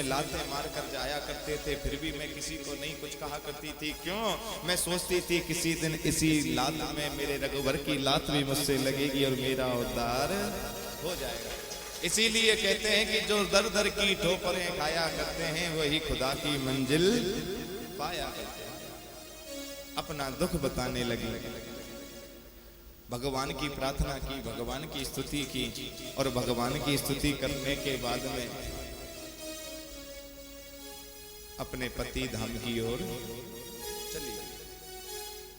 लातें मार कर जाया करते थे, फिर भी मैं किसी को नहीं कुछ कहा करती थी। क्यों? मैं सोचती थी किसी दिन इसी लात में मेरे रघुवर की लात भी मुझसे लगेगी और मेरा उद्धार हो जाएगा। इसीलिए कहते हैं कि जो दर दर की ठोकरें खाया करते हैं वही खुदा की मंजिल पाया करते हैं। अपना दुख बताने लगी, भगवान की प्रार्थना की, भगवान की स्तुति की, और भगवान की स्तुति करने के बाद में अपने पति धाम की ओर चली गई।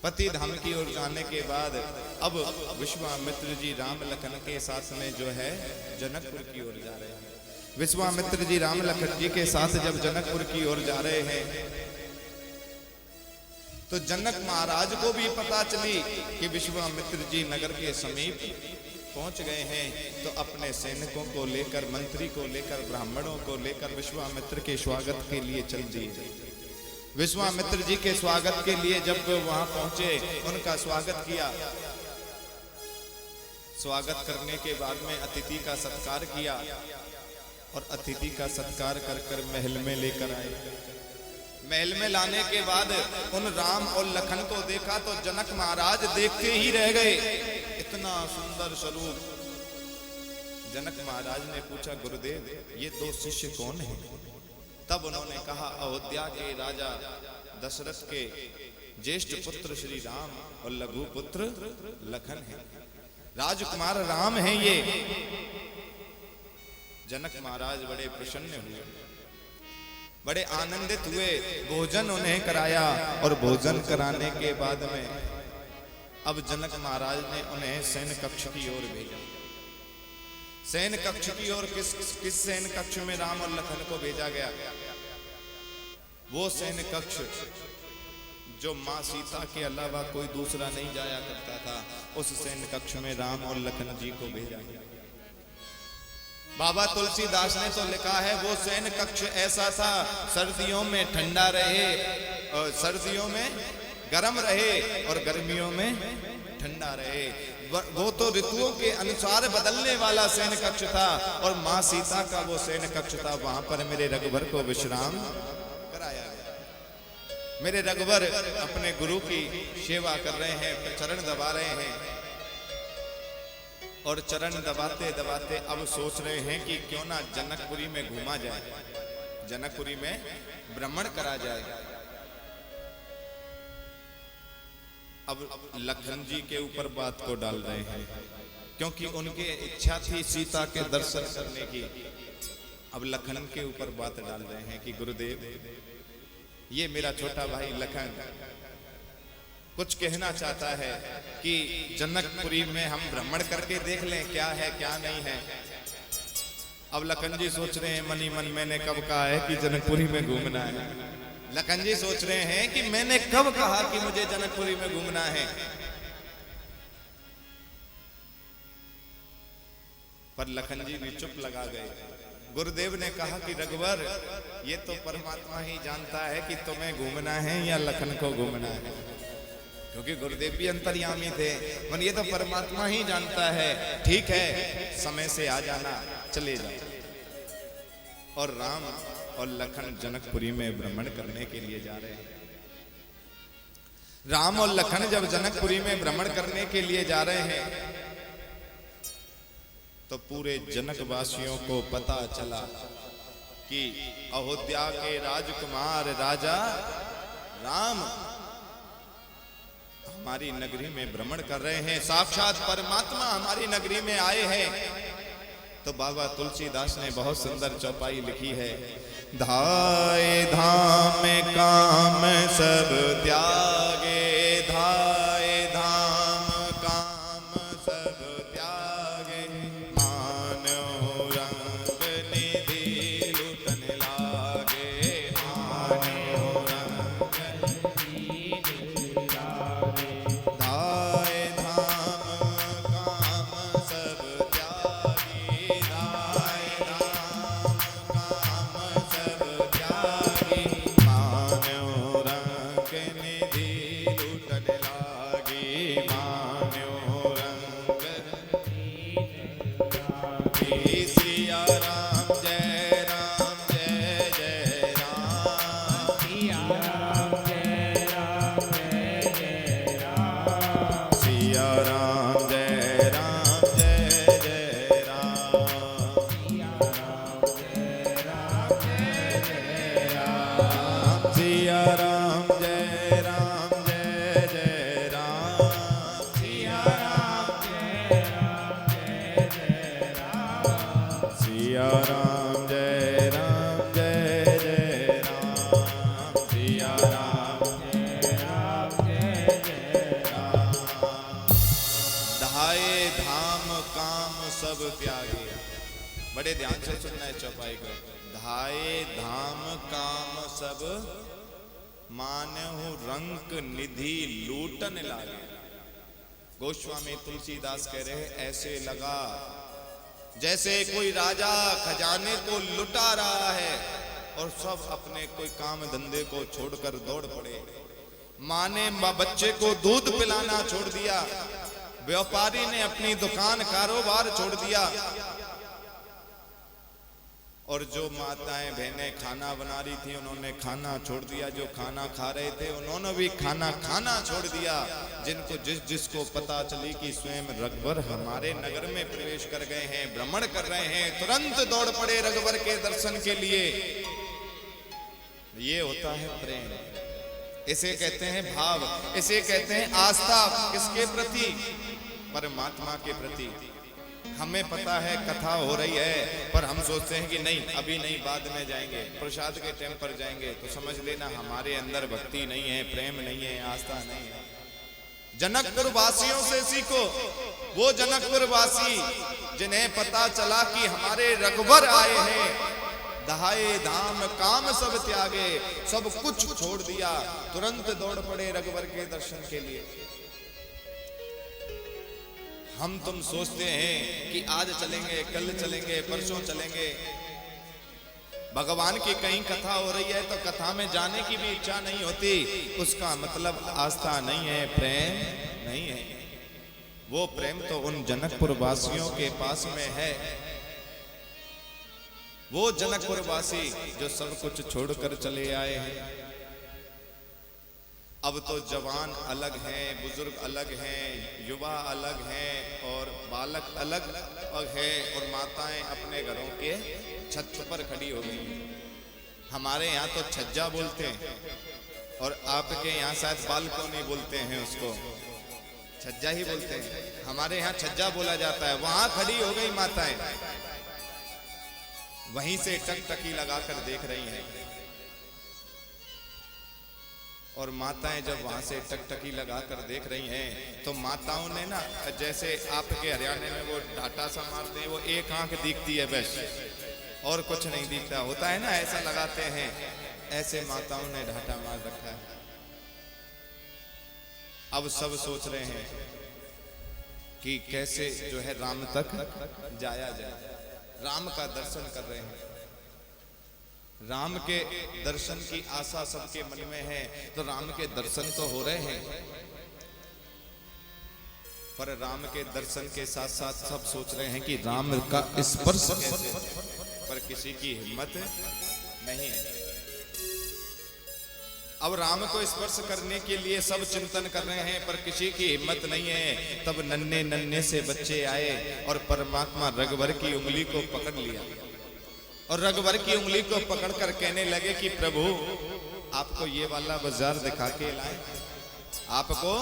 पति धाम की ओर जाने के बाद अब विश्वामित्र जी राम लखन के साथ में जो है जनकपुर की ओर जा रहे हैं। विश्वामित्र जी राम लखन जी के साथ जब जनकपुर की ओर जा रहे हैं तो जनक महाराज को भी पता चली कि विश्वामित्र जी नगर के समीप पहुंच गए हैं। तो अपने सैनिकों को लेकर, मंत्री को लेकर, ब्राह्मणों को लेकर विश्वामित्र के स्वागत के लिए चल दिए। विश्वामित्र जी के स्वागत के लिए जब वहां पहुंचे, उनका स्वागत किया। स्वागत करने के बाद में अतिथि का सत्कार किया और अतिथि का सत्कार कर कर महल में लेकर आए। महल में लाने के बाद उन राम और लखन को देखा तो जनक महाराज देखते ही रह गए, इतना सुंदर स्वरूप। जनक महाराज ने पूछा, गुरुदेव ये दो शिष्य कौन हैं? तब उन्होंने कहा, अयोध्या के राजा दशरथ के ज्येष्ठ पुत्र श्री राम और लघु पुत्र लखन हैं, राजकुमार राम हैं ये। जनक महाराज बड़े प्रसन्न हुए, बड़े आनंदित हुए। भोजन उन्हें कराया और भोजन कराने के बाद में अब जनक महाराज ने उन्हें सैन कक्ष की ओर भेजा। सैन कक्ष की ओर किस सैन कक्ष में राम और लखन को भेजा गया? वो सैन कक्ष जो मां सीता के अलावा कोई दूसरा नहीं जाया करता था, उस सैन कक्ष में राम और लखन जी को भेजा गया। बाबा तुलसीदास ने तो लिखा है, वो सैन कक्ष ऐसा था सर्दियों में ठंडा रहे और सर्दियों में गर्म रहे और गर्मियों में ठंडा रहे। वो तो ऋतुओं के अनुसार बदलने वाला सैन कक्ष था और मां सीता का वो सैन कक्ष था। वहां पर मेरे रघुवर को विश्राम कराया गया। मेरे रघुवर अपने गुरु की सेवा कर रहे हैं, चरण दबा रहे हैं और चरण दबाते दबाते अब सोच रहे हैं कि क्यों ना जनकपुरी में घूमा जाए, जनकपुरी में भ्रमण करा जाए। अब लखन जी के ऊपर बात को डाल रहे हैं क्योंकि उनकी इच्छा थी सीता के दर्शन करने की। अब लखन के ऊपर बात डाल रहे हैं कि गुरुदेव ये मेरा छोटा भाई लखन कुछ कहना चाहता है कि जनकपुरी में हम भ्रमण करके देख लें क्या है क्या नहीं है। अब लखन जी सोच रहे हैं मनी मन, मैंने कब कहा है कि जनकपुरी में घूमना है? लखन जी सोच रहे हैं कि मैंने कब कहा कि मुझे जनकपुरी में घूमना है? पर लखन जी भी चुप लगा गए। गुरुदेव ने कहा कि रघुवर ये तो परमात्मा ही जानता है कि तुम्हें घूमना है या लखन को घूमना है, क्योंकि गुरुदेव भी अंतर्यामी थे। मन ये तो परमात्मा ही जानता है। ठीक है, समय से आ जाना, चले जाओ। और राम और लखन जनकपुरी में भ्रमण करने के लिए जा रहे हैं। राम और लखन जब जनकपुरी में भ्रमण करने के लिए जा रहे हैं तो पूरे जनकवासियों को पता चला कि अयोध्या के राजकुमार राजा राम हमारी नगरी में भ्रमण कर रहे हैं, साक्षात परमात्मा हमारी नगरी में आए हैं। तो बाबा तुलसीदास ने बहुत सुंदर चौपाई लिखी है, धाए धाम काम सब त्यागे, धाए धाम काम सब त्यागे, मानो रंग निधि लुटन लागे, मानो रंग निधि लागे, धाए धाम काम सब त्यागे, धाए धाम काम सब त्यागे, मानो रंग निधि सिया राम जय राम जय जय राम सिया राम जय राम जय जय राम सिया राम जय राम जय जय राम सिया राम जय राम जय जय राम दहाए धाम काम सब त्यागे। बड़े ध्यान से सुनना है चौपाई को। धाये धाम काम सब मानहु रंक निधि लूटन लागे। गोस्वामी तुलसीदास कह रहे हैं ऐसे लगा जैसे कोई राजा खजाने को लुटा रहा है और सब अपने कोई काम धंधे को छोड़कर दौड़ पड़े। माँ ने बच्चे को दूध पिलाना छोड़ दिया, व्यापारी ने अपनी दुकान कारोबार छोड़ दिया, और जो माताएं बहनें खाना बना रही थी उन्होंने खाना छोड़ दिया, जो खाना खा रहे थे उन्होंने भी खाना खाना छोड़ दिया। जिनको जिसको पता चली कि स्वयं रघुवर हमारे नगर में प्रवेश कर गए हैं, भ्रमण कर रहे हैं, तुरंत दौड़ पड़े रघुवर के दर्शन के लिए। ये होता है प्रेम, इसे कहते हैं भाव, इसे कहते हैं आस्था। किसके प्रति? परमात्मा के प्रति। हमें पता है कथा हो रही है पर हम सोचते हैं कि नहीं अभी नहीं, बाद में जाएंगे, प्रसाद के टाइम पर जाएंगे, तो समझ लेना हमारे अंदर भक्ति नहीं है, प्रेम नहीं है, आस्था नहीं है। जनकपुर वासियों से सीखो, वो जनकपुर वासी जिन्हें पता चला कि हमारे रघुवर आए हैं, दहाए धाम काम सब त्यागे, सब कुछ छोड़ दिया, तुरंत दौड़ पड़े रघुवर के दर्शन के लिए। हम तुम सोचते हैं कि आज चलेंगे, कल चलेंगे, परसों चलेंगे। भगवान की कहीं कथा हो रही है तो कथा में जाने की भी इच्छा नहीं होती, उसका मतलब आस्था नहीं है, प्रेम नहीं है। वो प्रेम तो उन जनकपुर वासियों के पास में है। वो जनकपुर वासी जो सब कुछ छोड़कर चले आए हैं। अब तो जवान अलग हैं, बुजुर्ग अलग हैं, युवा अलग हैं और बालक अलग है, और माताएं अपने घरों के छत पर खड़ी हो गई। हमारे यहाँ तो छज्जा बोलते हैं और आपके यहाँ शायद बालकोनी बोलते हैं, उसको छज्जा ही बोलते हैं। हमारे यहाँ छज्जा बोला जाता है। वहां खड़ी हो गई माताएं, वहीं से टकटकी लगाकर देख रही हैं। और माताएं जब वहां से टकटकी लगाकर देख रही हैं तो माताओं ने ना, जैसे आपके हरियाणा में वो डाटा सा मारते हैं, वो एक आंख दिखती है बस और कुछ नहीं दिखता, होता है ना, ऐसा लगाते हैं, ऐसे माताओं ने ढाटा मार रखा है। अब सब सोच रहे हैं कि कैसे जो है राम तक जाया जाए। राम का दर्शन कर रहे हैं, राम के दर्शन की आशा सबके मन में है, तो राम के दर्शन तो हो रहे हैं, पर राम के दर्शन के साथ साथ सब सोच रहे हैं कि राम का स्पर्श कैसे, पर किसी की हिम्मत नहीं है। अब राम को स्पर्श करने के लिए सब चिंतन कर रहे हैं पर किसी की हिम्मत नहीं है। तब नन्हे नन्हे से बच्चे आए और परमात्मा रघुवर की उंगली को पकड़ लिया और रघुवर की उंगली को पकड़कर कहने लगे कि प्रभु आपको ये वाला बाजार दिखा के लाएं, आपको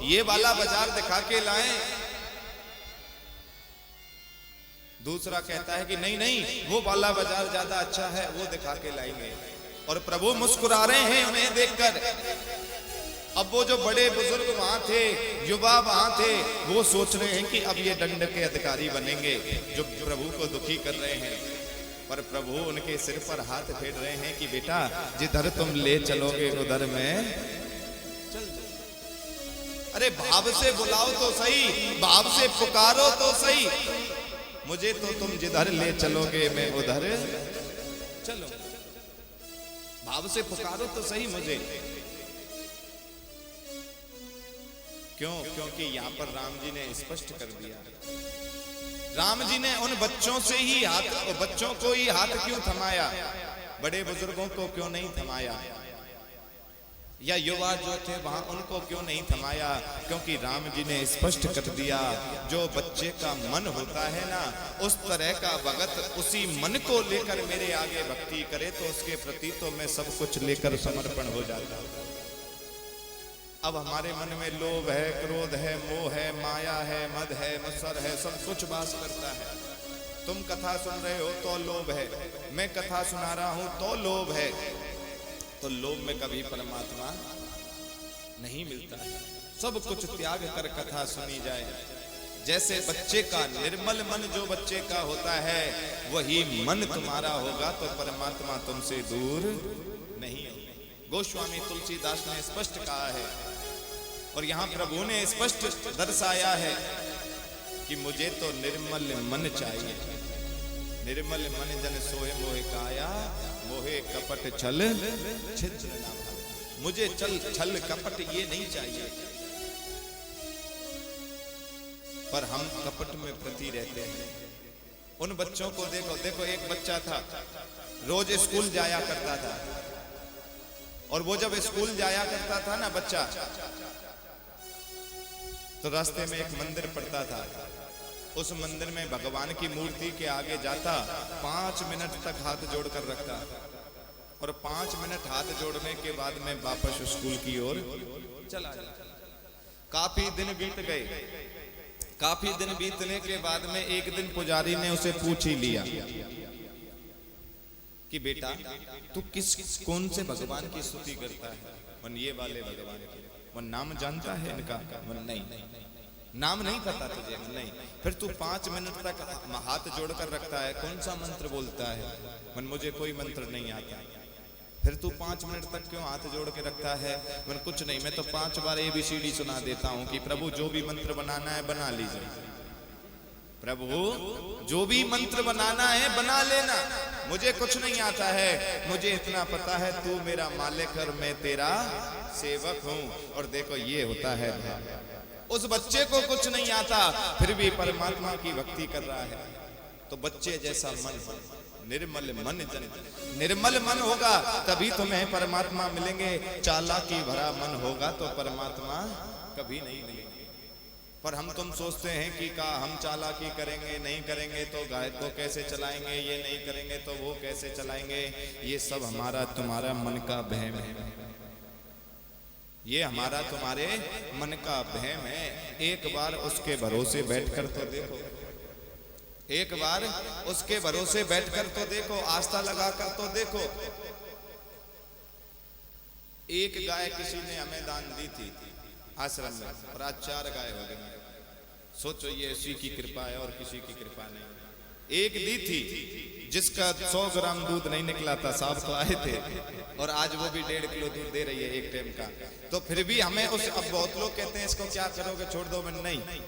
ये वाला बाजार दिखा के लाएं। दूसरा कहता है कि नहीं नहीं, वो वाला बाजार ज्यादा अच्छा है, वो दिखा के लाएंगे। और प्रभु मुस्कुरा रहे हैं उन्हें देखकर। अब वो जो बड़े बुजुर्ग वहां थे, युवा वहां थे, वो सोच रहे हैं कि अब ये दंड के अधिकारी बनेंगे जो प्रभु को दुखी कर रहे हैं। पर प्रभु उनके सिर पर हाथ फेर रहे हैं कि बेटा जिधर तुम ले चलोगे उधर मैं चल जाऊं। अरे भाव से बुलाओ तो सही, भाव से पुकारो तो सही, मुझे तो तुम जिधर ले चलोगे मैं उधर चलो। भाव से पुकारो तो सही मुझे। क्यों? क्योंकि यहां पर राम जी ने स्पष्ट कर दिया। राम जी ने उन बच्चों से ही हाथ, बच्चों को ही हाथ क्यों थमाया, बड़े बुजुर्गों को क्यों नहीं थमाया? या युवा जो थे वहां उनको क्यों नहीं थमाया? क्योंकि राम जी ने स्पष्ट कर दिया, जो बच्चे का मन होता है ना, उस तरह का भगत उसी मन को लेकर मेरे आगे भक्ति करे तो उसके प्रति तो मैं सब कुछ लेकर समर्पण हो जाता। अब हमारे मन में लोभ है, क्रोध है, मोह है, माया है, मद है, मत्सर है, सब कुछ वास करता है। तुम कथा सुन रहे हो तो लोभ है, मैं कथा सुना रहा हूं तो लोभ है। तो लोभ में कभी परमात्मा नहीं मिलता है। सब कुछ त्याग कर कथा सुनी जाए। जैसे बच्चे का निर्मल मन जो बच्चे का होता है, वही मन तुम्हारा होगा तो परमात्मा तुमसे दूर नहीं है। गोस्वामी तुलसीदास ने स्पष्ट कहा है और यहां प्रभु ने स्पष्ट दर्शाया है कि मुझे तो निर्मल मन चाहिए। निर्मल मन जन सोए मोहे काया, मोहे कपट छल छिद्र ना भाया। मुझे छल कपट ये नहीं चाहिए। पर हम कपट में प्रति रहते हैं। उन बच्चों को देखो, देखो एक बच्चा था, रोज स्कूल जाया करता था, और वो जब स्कूल जाया करता था ना बच्चा, तो रास्ते में एक मंदिर पड़ता था। उस मंदिर में भगवान की मूर्ति के आगे जाता, 5 मिनट तक हाथ जोड़कर रखता, और 5 मिनट हाथ जोड़ने के बाद में वापस स्कूल की ओर चला जाता। काफी दिन बीत गए। काफी दिन बीतने के बाद में एक दिन पुजारी ने उसे पूछ ही लिया कि बेटा तू कौन से भगवान की स्तुति करता है? मन ये वाले भगवान की। वो नाम जानता है इनका? मन नहीं, नाम नहीं पता तुझे? नहीं। फिर तू 5 मिनट तक हाथ जोड़कर रखता है, कौन सा मंत्र बोलता है? मन मुझे कोई मंत्र नहीं आता। फिर तू 5 मिनट तक क्यों हाथ जोड़ के रखता है? मन कुछ नहीं, मैं तो 5 बार ABCD सुना देता हूं कि प्रभु जो भी मंत्र बनाना है बना लीजिए। प्रभु जो भी मंत्र बनाना है बना लेना, मुझे कुछ नहीं आता है। मुझे इतना पता है तू मेरा मालिक और मैं तेरा सेवक हूं। और देखो ये होता है, उस बच्चे को कुछ नहीं आता फिर भी परमात्मा की भक्ति कर रहा है। तो बच्चे जैसा मन, निर्मल मन जन, निर्मल मन होगा तभी तुम्हें परमात्मा मिलेंगे। चालाकी भरा मन होगा तो परमात्मा कभी नहीं मिलेंगे। पर हम तुम सोचते हैं कि का हम चालाकी करेंगे, नहीं करेंगे तो गाय को कैसे चलाएंगे, ये नहीं करेंगे तो वो कैसे चलाएंगे। ये सब हमारा तुम्हारा मन का वहम है। ये हमारा तुम्हारे मन का वहम है। एक बार उसके भरोसे बैठकर तो देखो, एक बार उसके भरोसे बैठकर तो देखो, आस्था लगाकर तो देखो। एक गाय किसी ने हमें दान दी थी आश्रम में, और आज 4 गाय हो गई। सोचो ये उसी की कृपा है और किसी की कृपा नहीं। एक दी थी जिसका 100 ग्राम दूध नहीं निकला था, साहब तो आए थे, और आज वो भी 1.5 किलो दूध दे रही है एक टाइम का। तो फिर भी हमें उस, अब बहुत लोग कहते हैं इसको क्या करोगे, छोड़ दो। मैं नहीं,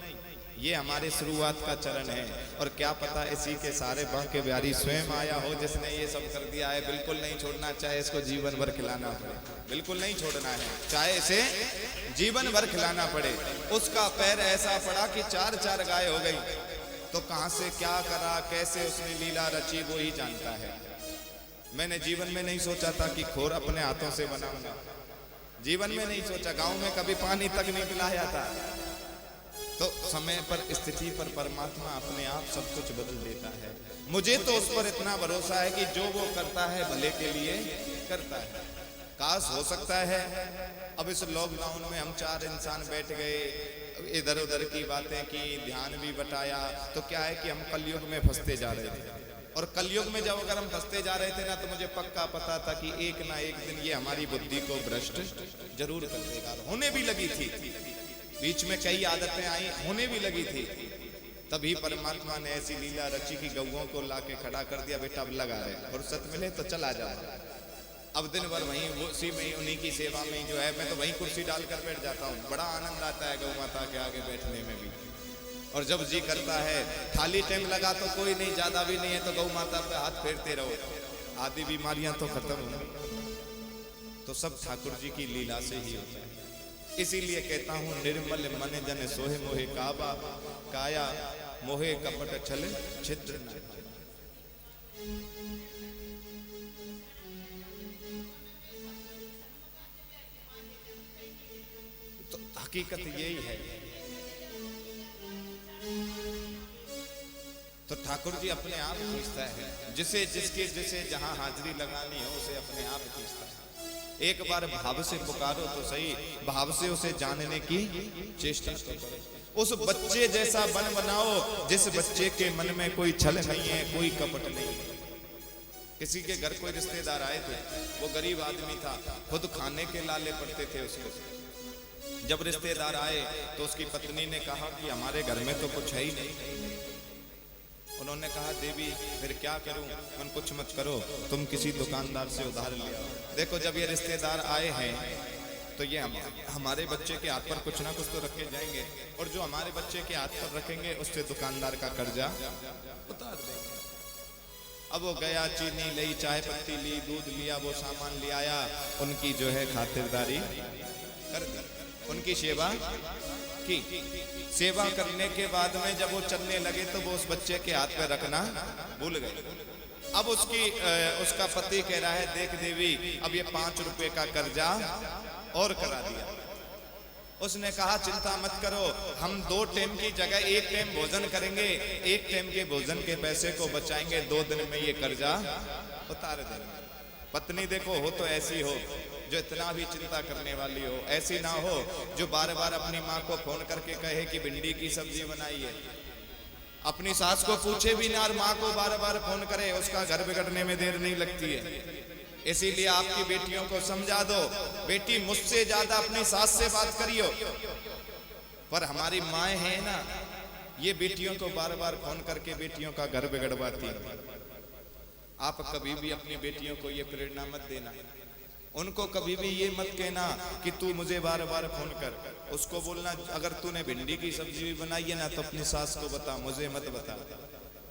ये हमारे शुरुआत का चरण है। और क्या पता इसी के सारे बांके बिहारी स्वयं आया हो जिसने ये सब कर दिया है। बिल्कुल नहीं छोड़ना, चाहे इसको जीवन भर खिलाना पड़े, बिल्कुल नहीं छोड़ना है, चाहे इसे जीवन भर खिलाना पड़े। उसका पैर ऐसा पड़ा कि 4 गाय हो गई। तो कहां से क्या करा, कैसे उसने लीला रची, वो ही जानता है। मैंने जीवन में नहीं सोचा था कि खोर अपने हाथों से बनाऊंगा, जीवन में नहीं सोचा। गांव में कभी पानी तक नहीं पिलाया था। तो समय पर, स्थिति पर परमात्मा अपने आप सब कुछ बदल देता है। मुझे तो उस पर इतना भरोसा है कि जो वो करता है भले के लिए करता है। काश हो सकता है अब इस लॉकडाउन में हम 4 इंसान बैठ गए, इधर उधर की बातें की, ध्यान भी बटाया, तो क्या है कि हम कलयुग में फंसते जा रहे थे। और कलयुग में जब अगर हम फंसते जा रहे थे ना, तो मुझे पक्का पता था कि एक ना एक दिन ये हमारी बुद्धि को भ्रष्ट जरूर कर देगा। होने भी लगी थी, बीच में कई आदतें आई, होने भी लगी थी। तभी परमात्मा ने ऐसी लीला रची कि गौओं को लाके खड़ा कर दिया, बेटा अब लगा रहे, फुर्सत मिले तो चला जाओ। अब दिन भर वहीं उसी में, उन्हीं की सेवा में जो है, मैं तो वहीं कुर्सी डालकर बैठ जाता हूँ। बड़ा आनंद आता है गौ माता के आगे बैठने में भी। और जब जी करता है, खाली टाइम लगा तो कोई नहीं, ज्यादा भी नहीं है, तो गौ माता पे हाथ फेरते रहो, आदि बीमारियां तो खत्म होंगी। तो सब ठाकुर जी की लीला से ही होता है। इसीलिए कहता हूं, निर्मल मन जन सोहे मोहे काबा, काया मोहे कपट छल छिद्र न। हकीकत यही है। तो ठाकुर जी अपने आप खींचता है, जिसे जिसे जहां हाजिरी लगानी हो उसे अपने आप खींचता है। एक बार भाव से पुकारो तो सही, भाव से उसे जानने की चेष्टा करो। उस बच्चे जैसा बन बनाओ जिस बच्चे के मन में कोई छल नहीं है, कोई कपट नहीं है। किसी के घर कोई रिश्तेदार आए थे, वो गरीब आदमी था, खुद खाने के लाले पड़ते थे उसको। जब रिश्तेदार आए तो उसकी पत्नी ने कहा कि हमारे घर में तो कुछ है ही नहीं। उन्होंने कहा देवी फिर क्या करूं? मन कुछ मत करो, तुम किसी दुकानदार से उधार ले आओ। देखो जब ये रिश्तेदार आए हैं तो ये हमारे बच्चे के हाथ पर कुछ ना कुछ तो रखे जाएंगे, और जो हमारे बच्चे के हाथ पर रखेंगे उससे दुकानदार का कर्जा उतार देंगे। अब वो गया, चीनी ली, चाय पत्ती ली, दूध लिया, वो सामान ले आया, उनकी जो है खातिरदारी कर दी, उनकी सेवा की। सेवा करने के बाद में जब वो चलने लगे तो वो उस बच्चे के हाथ पे रखना भूल गए। अब उसका पति कह रहा है देख देवी अब ये 5 रुपए का कर्जा और करा दिया। उसने कहा चिंता मत करो, हम 2 टाइम की जगह 1 टाइम भोजन करेंगे, 1 टाइम के भोजन के पैसे को बचाएंगे, 2 दिन में ये कर्जा उतार देंगे। पत्नी देखो हो तो ऐसी हो जो इतना भी चिंता करने वाली हो, ऐसी ना हो जो बार बार अपनी माँ को फोन करके कहे कि भिंडी की सब्जी बनाई है। अपनी सास को पूछे भी ना और माँ को बार बार फोन करे, उसका घर बिगड़ने में देर नहीं लगती है। इसीलिए आपकी बेटियों को समझा दो, बेटी मुझसे ज्यादा अपनी सास से बात करियो। पर हमारी माएँ हैं ना, ये बेटियों को बार बार फोन करके बेटियों का घर बिगड़वाती है। आप कभी भी अपनी बेटियों को ये प्रेरणा मत देना, उनको कभी भी ये मत कहना कि तू मुझे बार बार फोन कर। उसको बोलना अगर तूने भिंडी की सब्जी भी बनाई है ना तो अपनी सास को बता, मुझे मत बता।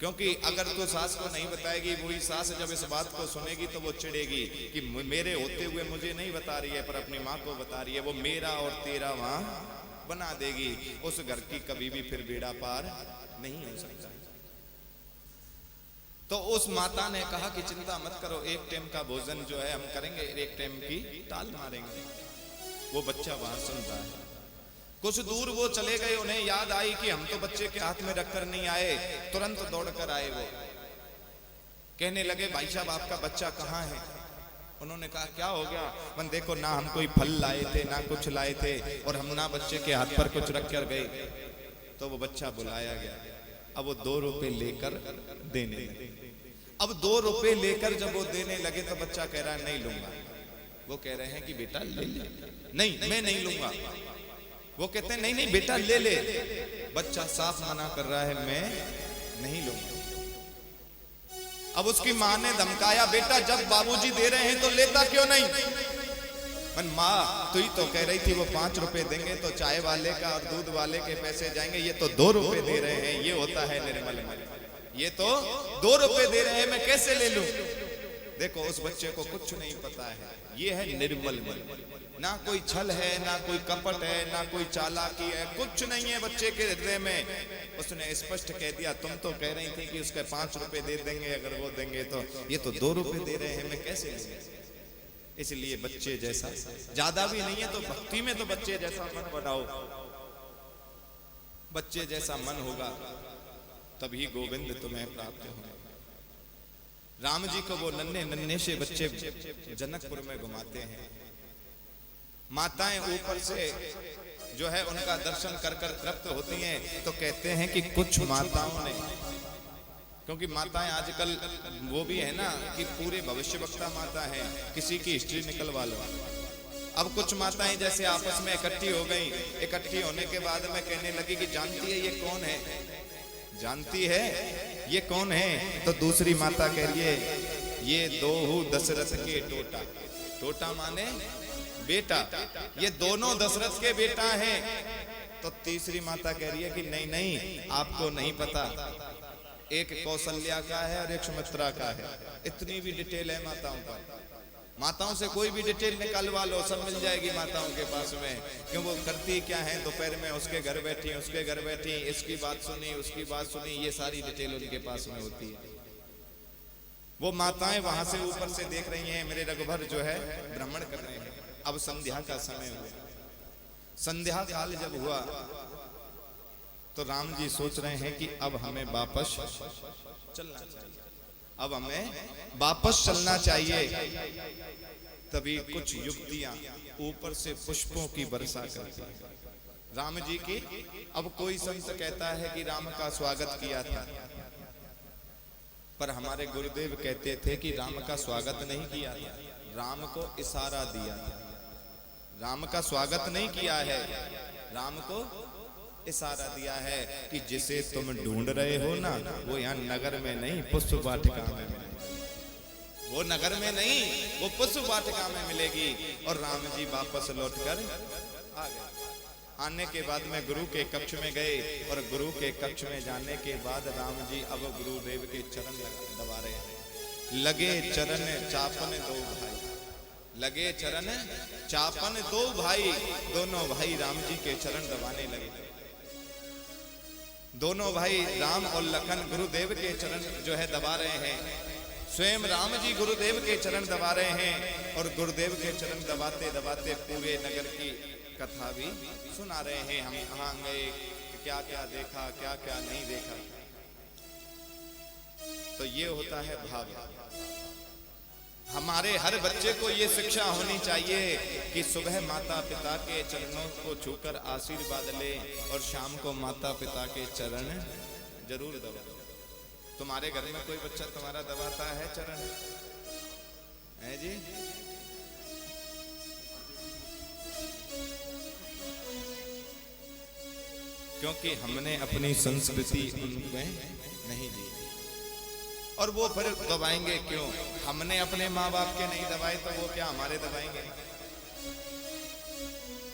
क्योंकि अगर तू सास को नहीं बताएगी, वही सास जब इस बात को सुनेगी तो वो चिढ़ेगी कि मेरे होते हुए मुझे नहीं बता रही है पर अपनी माँ को बता रही है। वो मेरा और तेरा वहां बना देगी। उस घर की कभी भी फिर बेड़ा पार नहीं हो सकता। तो उस माता ने कहा कि चिंता मत करो, 1 टाइम का भोजन जो है हम करेंगे, 1 टाइम की टाल मारेंगे। वो बच्चा वहां सुनता है। कुछ दूर वो चले गए, उन्हें याद आई कि हम तो बच्चे के हाथ में रखकर नहीं आए। तुरंत दौड़कर आए, वो कहने लगे भाई साहब आपका बच्चा कहाँ है? उन्होंने कहा क्या हो गया? मन देखो ना हम कोई फल लाए थे ना कुछ लाए थे, और हम ना बच्चे के हाथ पर कुछ रख कर गए। तो वो बच्चा बुलाया गया। अब वो 2 रुपए लेकर देने लगे। अब 2 रुपए लेकर जब वो देने लगे तो बच्चा कह रहा है नहीं लूंगा। वो कह रहे हैं कि बेटा ले ले। नहीं मैं नहीं लूंगा। वो कहते हैं नहीं नहीं बेटा ले ले। बच्चा साफ मना कर रहा है मैं नहीं लूंगा। अब उसकी माँ ने धमकाया बेटा जब बाबूजी दे रहे हैं तो लेता क्यों नहीं? माँ तू ही तो कह रही थी वो 5 रुपए देंगे तो चाय वाले का और दूध वाले के पैसे जाएंगे, ये तो 2 रुपए दे रहे हैं, ये होता है निर्मल मन। ये तो 2 रुपए दे रहे हैं, मैं कैसे ले लूं? देखो उस बच्चे को कुछ नहीं पता है, ये है निर्मल मन। ना कोई छल है, ना कोई कपट है, ना कोई चालाकी है, कुछ नहीं है बच्चे के हृदय में। उसने स्पष्ट कह दिया तुम तो कह रही थी कि उसके 5 रुपए दे देंगे, अगर वो देंगे तो ये तो 2 रुपए दे रहे हैं, मैं कैसे लूं? इसलिए बच्चे जैसा, ज्यादा भी नहीं है तो भक्ति में तो बच्चे जैसा मन बनाओ। बच्चे जैसा मन होगा तभी गोविंद तुम्हें प्राप्त होगा। राम जी को वो नन्हे नन्हे से बच्चे जनकपुर में घुमाते हैं। माताएं ऊपर से जो है उनका दर्शन कर कर तृप्त होती हैं। तो कहते हैं कि कुछ माताओं ने, क्योंकि माताएं आजकल वो भी है ना कि पूरे भविष्यवक्ता माता है, किसी की हिस्ट्री निकलवा लो। अब कुछ माताएं जैसे आपस में इकट्ठी हो गई, इकट्ठी होने के बाद में कहने लगी कि जानती है ये कौन है? जानती है ये कौन है? तो दूसरी माता कह रही है ये दोहू दशरथ के टोटा। टोटा माने बेटा, ये दोनों दशरथ के बेटा हैं। तो तीसरी माता कह रही है कि नहीं नहीं आपको नहीं पता, एक कौशल्या का है और एक सुमित्रा का है। इतनी भी डिटेल है माताओं का। माताओं से कोई भी डिटेल निकालवा लो, सब मिल जाएगी माताओं के पास में। क्यों वो करती क्या है? दोपहर में उसके घर बैठी, उसके घर बैठी, इसकी बात सुनी, उसकी बात सुनी, ये सारी डिटेल उनके पास में होती है। वो माताएं वहां से ऊपर से देख रही हैं, मेरे रघुबर जो है भ्रमण कर रहे हैं। अब संध्या का समय हुआ। संध्या काल जब हुआ तो राम जी सोच रहे हैं कि अब हमें वापस चलना चाहिए, अब हमें वापस चलना चाहिए। तभी कुछ युवतियां ऊपर से पुष्पों की वर्षा करती हैं राम जी की। अब कोई संत कहता है कि राम का स्वागत किया था, पर हमारे गुरुदेव कहते थे कि राम का स्वागत नहीं किया था, राम को इशारा दिया था। राम का स्वागत नहीं किया है, राम को इशारा दिया है कि जिसे तुम ढूंढ रहे हो ना, वो यहाँ नगर में नहीं पुष्प वाटिका में मिलेगी। वो नगर में नहीं, वो पुष्प वाटिका में मिलेगी। और राम जी वापस लौटकर आ गए। आने के बाद में गुरु के कक्ष में गए, और गुरु के कक्ष में जाने के बाद राम जी अब गुरुदेव के चरण दबा रहे हैं। लगे चरण चापन दो भाई, लगे चरण चापन दो भाई। दोनों भाई राम जी के चरण दबाने लगे। दोनों भाई राम और लखन गुरुदेव के चरण जो है दबा रहे हैं। स्वयं राम जी गुरुदेव के चरण दबा रहे हैं, और गुरुदेव के चरण दबाते दबाते पूरे नगर की कथा भी सुना रहे हैं। हम कहाँ गए, क्या क्या देखा, क्या क्या नहीं देखा। तो ये होता है भाव। हमारे हर बच्चे को ये शिक्षा होनी चाहिए कि सुबह माता पिता के चरणों को छूकर आशीर्वाद ले, और शाम को माता पिता के चरण जरूर दबा। तुम्हारे घर में कोई बच्चा तुम्हारा दबाता है चरण है जी? क्योंकि हमने अपनी संस्कृति उनमें नहीं दी, और वो फिर दबाएंगे क्यों? हमने अपने माँ बाप के नहीं दबाए तो वो क्या हमारे दबाएंगे?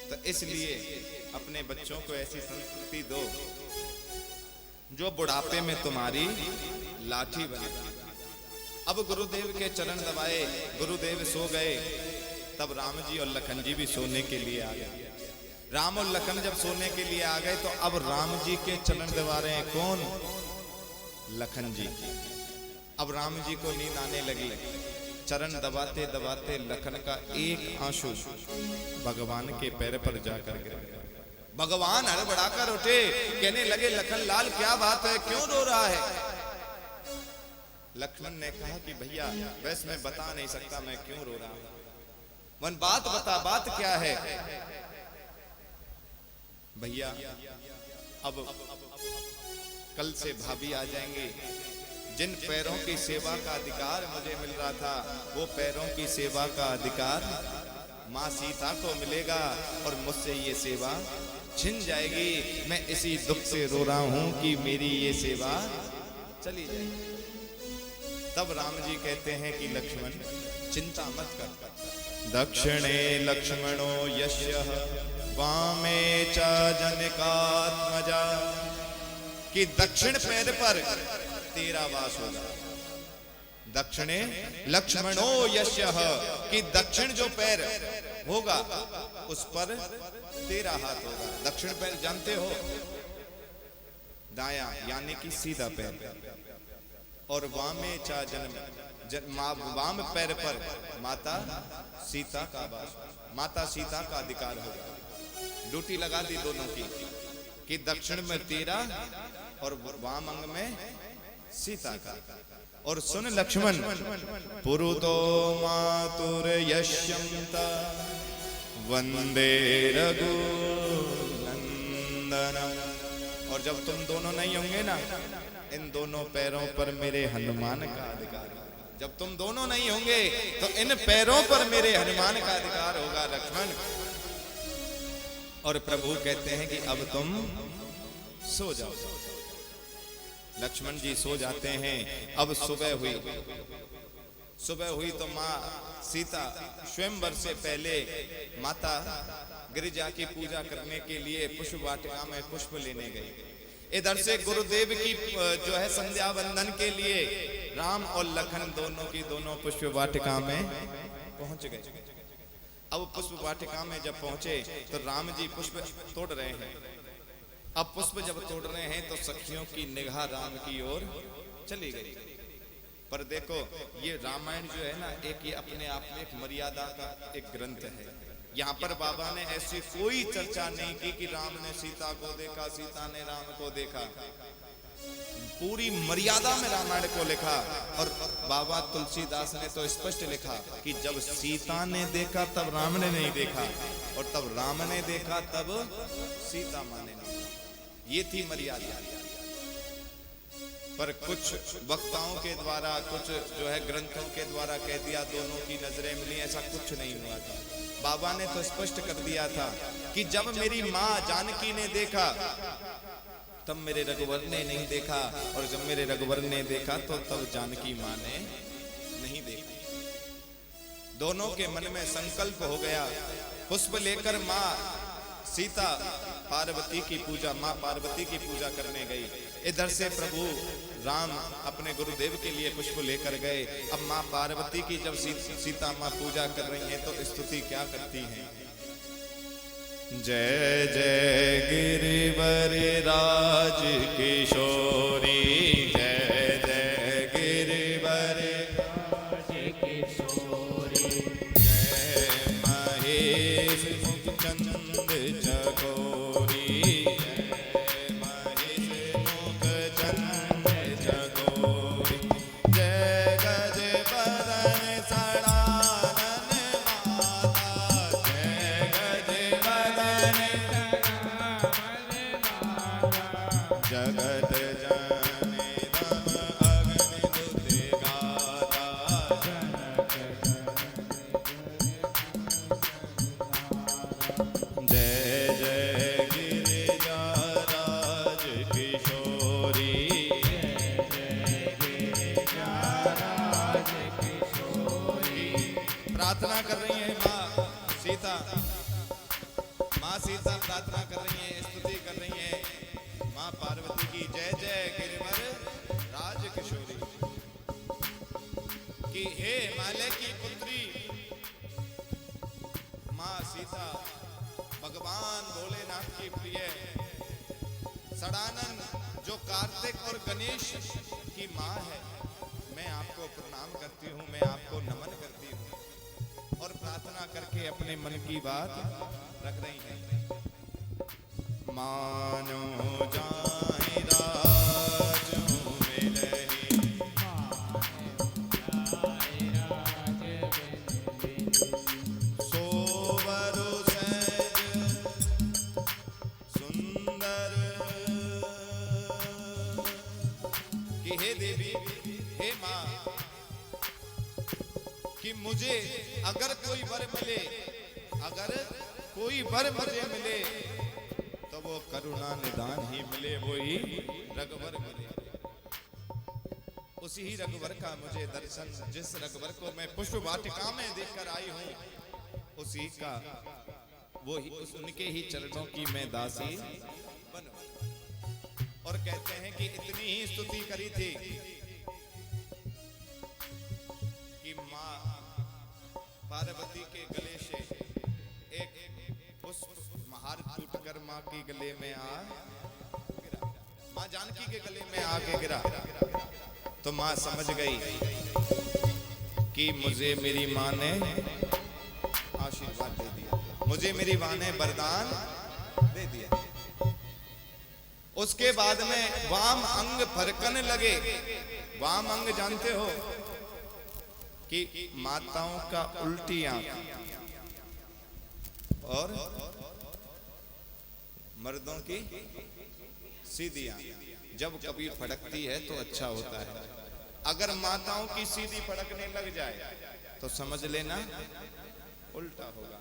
तो इसलिए अपने बच्चों को ऐसी संस्कृति दो जो बुढ़ापे में तुम्हारी लाठी बने। अब गुरुदेव के चरण दबाए, गुरुदेव सो गए, तब राम जी और लखन जी भी सोने के लिए आ गए। राम और लखन जब सोने के लिए आ गए तो अब राम जी के चरण दबा रहे हैं कौन? लखन जी। अब राम जी को नींद आने लगी। चरण दबाते दबाते लखन का एक आंसू भगवान के पैर पर जाकर गिरा। भगवान हड़बड़ाकर उठे, कहने लगे लखन लाल क्या बात है, क्यों रो रहा है? लक्ष्मण ने कहा कि भैया वैसे मैं बता नहीं सकता मैं क्यों रो रहा हूं। मन बात बता, बात क्या है? भैया अब कल से भाभी आ जाएंगे। जिन पैरों की सेवा का अधिकार मुझे मिल रहा था, वो पैरों की सेवा का अधिकार माँ सीता को मिलेगा, और मुझसे ये सेवा छिन जाएगी। मैं इसी दुख से रो रहा हूं कि मेरी ये सेवा चली जाएगी। तब राम जी कहते हैं कि लक्ष्मण चिंता मत कर। दक्षिणे लक्ष्मणो यस्यः वामे च जनकात्मजा, कि दक्षिण पैर पर तेरा वास होगा। दक्षिणे लक्ष्मणो यस्यः, कि दक्षिण जो पैर होगा उस पर तेरा हाथ होगा। दक्षिण पैर जानते हो? दाया यानी कि सीधा पैर, और वामे चा वाम पैर पर माता सीता का वास, माता सीता का अधिकार होगा। ड्यूटी लगा दी दोनों की कि दक्षिण में तेरा और वाम अंग में सीता का। और सुन लक्ष्मण, पुरुतो मातुर यश्यंत वंदे रघुनंदन। और जब तुम दोनों नहीं होंगे ना, इन दोनों पैरों पर मेरे हनुमान का अधिकार है। जब तुम दोनों नहीं होंगे तो इन पैरों पर मेरे हनुमान का अधिकार होगा लक्ष्मण। और प्रभु कहते हैं कि अब तुम सो जाओ। लक्ष्मण जी सो जाते हैं। अब सुबह हुई। सुबह हुई तो माँ सीता स्वयंवर से पहले माता गिरिजा की पूजा करने के लिए पुष्प वाटिका में पुष्प लेने गई। इधर से गुरुदेव की जो है संध्या वंदन के लिए राम और लखन दोनों की दोनों पुष्प वाटिका में पहुंच गए। अब पुष्प वाटिका में जब पहुंचे तो राम जी पुष्प तोड़ रहे हैं। अब पुष्प जब तोड़ रहे हैं तो सखियों की निगाह राम की ओर चली गई। पर देखो ये रामायण जो है ना, एक ये अपने आप में एक मर्यादा का एक ग्रंथ है। यहाँ पर बाबा ने ऐसी कोई चर्चा नहीं की कि राम ने सीता को देखा, सीता ने राम को देखा। पूरी मर्यादा में रामायण को लिखा। और बाबा तुलसीदास ने तो स्पष्ट लिखा कि जब सीता ने देखा तब राम ने नहीं देखा, और तब राम ने देखा तब सीता माँ ने नहीं देखा। ये थी मर्यादा। पर कुछ वक्ताओं के द्वारा, कुछ जो है ग्रंथों के द्वारा कह दिया दोनों की नजरें मिली, ऐसा कुछ नहीं हुआ था। बाबा ने तो स्पष्ट कर दिया था कि जब मेरी माँ जानकी ने देखा तब मेरे रघुवर ने नहीं देखा, और जब मेरे रघुवर ने देखा तो तब जानकी माँ ने नहीं देखा। दोनों के मन में संकल्प हो गया। पुष्प लेकर माँ सीता पार्वती की पूजा, माँ पार्वती की पूजा करने गई। इधर से प्रभु राम अपने गुरुदेव के लिए पुष्प लेकर गए। अब माँ पार्वती की जब सीता माँ पूजा कर रही हैं तो स्तुति क्या करती हैं? जय जय गिरिवर राज किशोरी, जय जय गिरिवर राज किशोरी, जय महेश मुखचंद जगोरी, जय महेश मुखचंद जगोरी, जय गज बदन सड़ानन माता, जय गज बदन जगत जाने राम अग्नि दुते गाता, जय जय गिरिजा राज किशोरी, राज किशोरी। प्रार्थना कर रही है माँ सीता। माँ सीता प्रार्थना कर रही है, स्तुति कर रही है माँ पार्वती की। जय जय गिरिवर राज किशोरी कि हे हिमालय की पुत्री माँ सीता, भगवान भोलेनाथ की प्रिय सड़ानन जो कार्तिक और गणेश की माँ है, मैं आपको प्रणाम करती हूँ, मैं आपको नमन करती हूँ। और प्रार्थना करके अपने मन की बात रख रही है। मानो जाए राज मिलही, सोवरु सहज सुंदर कि हे देवी, हे माँ, कि मुझे अगर कोई वर मिले, अगर कोई वर मुझे मिले तो वो करुणा निदान ही मिले, वो ही रघुवर मिले। उसी ही रघुवर का मुझे दर्शन, जिस रघुवर को मैं पुष्प वाटिका में देखकर आई हूं, उसी का वो ही, उनके ही चरणों की मैं दासी बनूं। और कहते हैं कि इतनी ही स्तुति करी थी कि माँ पार्वती के गले से एक पुष्प महार टूटकर माँ के गले में आ गिरा, माँ जानकी के गले में आके गिरा। तो माँ समझ गई कि मुझे मेरी माँ ने आशीर्वाद दे दिया, मुझे मेरी माँ ने वरदान दे दिया। उसके बाद में वाम अंग फरकने लगे। वाम अंग जानते हो कि माताओं का उल्टी आंख और मर्दों की सीधी आंख जब कभी फड़कती है तो अच्छा होता है। अगर माताओं की सीधी फड़कने लग जाए तो समझ लेना उल्टा होगा,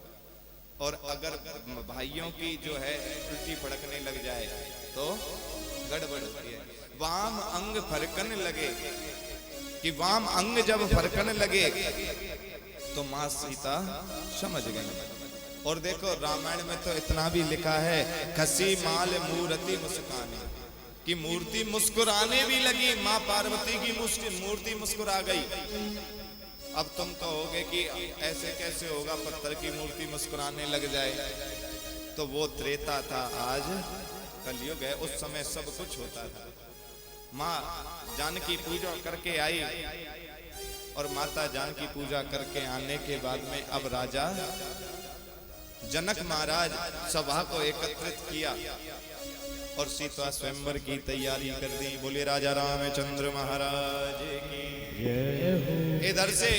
और अगर भाइयों की जो है उल्टी फड़कने लग जाए तो गड़बड़ होती है। वाम अंग फरकने लगे कि वाम अंग जब फरकने लगे तो मां सीता समझ गई। और देखो रामायण में तो इतना भी लिखा है, खसी माल मूर्ति मुस्कानी, कि मूर्ति मुस्कुराने भी लगी। मां पार्वती की मूर्ति मुस्कुरा गई। अब तुम कहोगे कि ऐसे कैसे होगा, पत्थर की मूर्ति मुस्कुराने लग जाए। तो वो त्रेता था, आज कलयुग है। उस समय सब कुछ होता था। माँ जानकी पूजा करके आई, और माता जानकी पूजा करके आने के बाद में अब राजा जनक महाराज सभा को एकत्रित किया और सीता स्वयंवर की तैयारी कर दी। बोले राजा रामचंद्र महाराज की। इधर से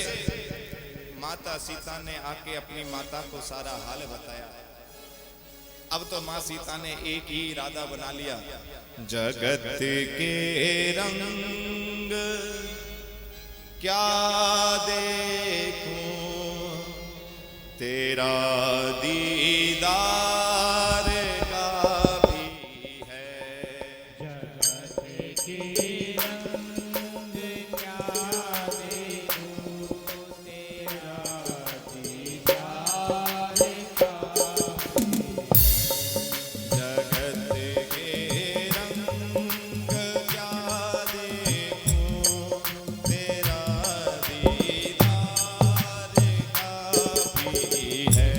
माता सीता ने आके अपनी माता को सारा हाल बताया। अब तो माँ सीता ने एक ही इरादा बना लिया, जगत के रंग क्या देखूं, तेरा दीदार का भी है। जगत के रंग क्या देखूं, तेरा दीदार का जगत के रंग क्या देखूं, तेरा दीदार का भी है।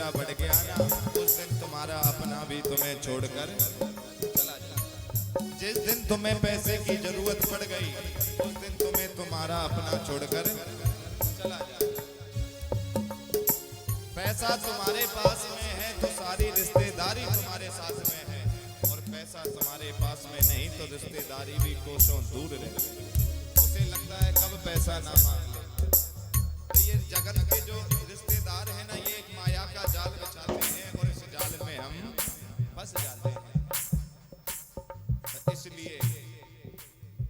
खर्चा बढ़ गया ना, उस दिन तुम्हारा अपना भी तुम्हें छोड़कर चला जाए। जिस दिन तुम्हें पैसे की जरूरत पड़ गई, उस दिन तुम्हें तुम्हारा अपना छोड़कर चला जाए। पैसा तुम्हारे पास में है तो सारी रिश्तेदारी तुम्हारे साथ में है, और पैसा तुम्हारे पास में नहीं तो रिश्तेदारी भी कोसों दूर रहे। उसे लगता है कब पैसा ना मांग ले। तो ये जगत के जो रिश्तेदार है ना, ये एक माया का जाल बिछाते हैं और इस जाल में हम फंस जाते हैं। तो इसलिए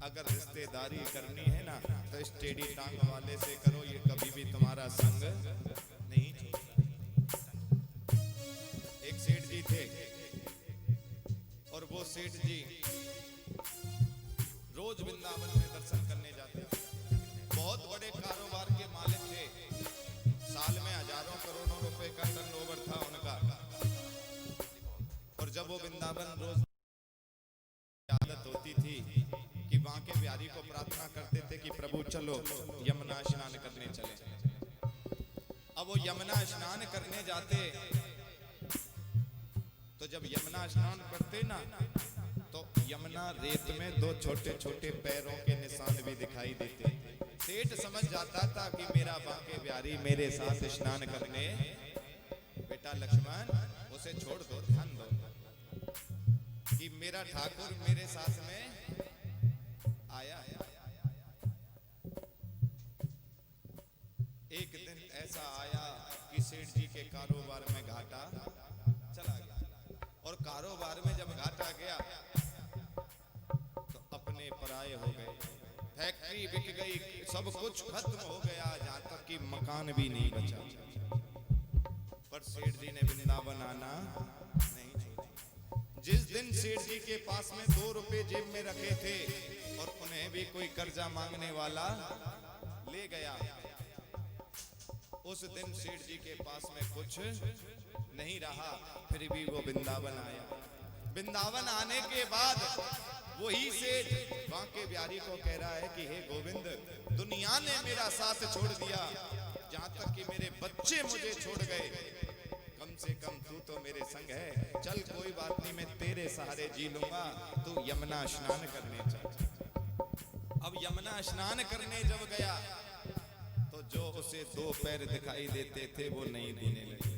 अगर रिश्तेदारी करनी है ना, तो इस टेढ़ी टांग वाले से करो, ये कभी भी तुम्हारा संग नहीं छोड़ता। एक सेठ जी थे और वो सेठ जी रोज वृंदावन में दर्शन करने जाते थे। बहुत बड़े कारोबार के मालिक थे, साल में हजारों करोड़ों रुपए का टर्नओवर था उनका। और जब वो वृंदावन रोज आदत होती थी कि बांके बिहारी को प्रार्थना करते थे कि प्रभु चलो यमुना स्नान करने चले। अब वो यमुना स्नान करने जाते, तो जब यमुना स्नान करते ना, तो यमुना रेत में दो छोटे छोटे पैरों के निशान भी दिखाई देते। सेठ समझ जाता था कि मेरा बांके बिहारी मेरे साथ स्नान करने, बेटा लक्ष्मण उसे छोड़ दो, ध्यान दो कि मेरा ठाकुर मेरे साथ में आया है। एक दिन ऐसा आया कि सेठ जी के कारोबार में घाटा चला गया, और कारोबार में जब घाटा गया तो अपने पराये हो गए, फैक्ट्री बिक गई, सब कुछ खत्म हो गया, जहां तक कि मकान भी नहीं बचा। पर सेठ जी ने वृंदावन आना नहीं छोड़ा। जिस दिन सेठ जी के पास में 2 रुपए जेब में रखे थे और उन्हें भी कोई कर्जा मांगने वाला ले गया, उस दिन सेठ जी के पास में कुछ नहीं रहा, फिर भी वो वृंदावन आया। वृंदावन आने के बाद वही सेठ बांके बिहारी को कह रहा है कि हे गोविंद, दुनिया ने मेरा साथ छोड़ दिया, जहां तक कि मेरे बच्चे मुझे छोड़ गए, कम से कम तू तो मेरे संग है, चल कोई बात नहीं, मैं तेरे सहारे जी लूंगा, तू यमुना स्नान करने चल। अब यमुना स्नान करने जब गया तो जो उसे 2 पैर दिखाई देते थे वो नहीं देने लगे।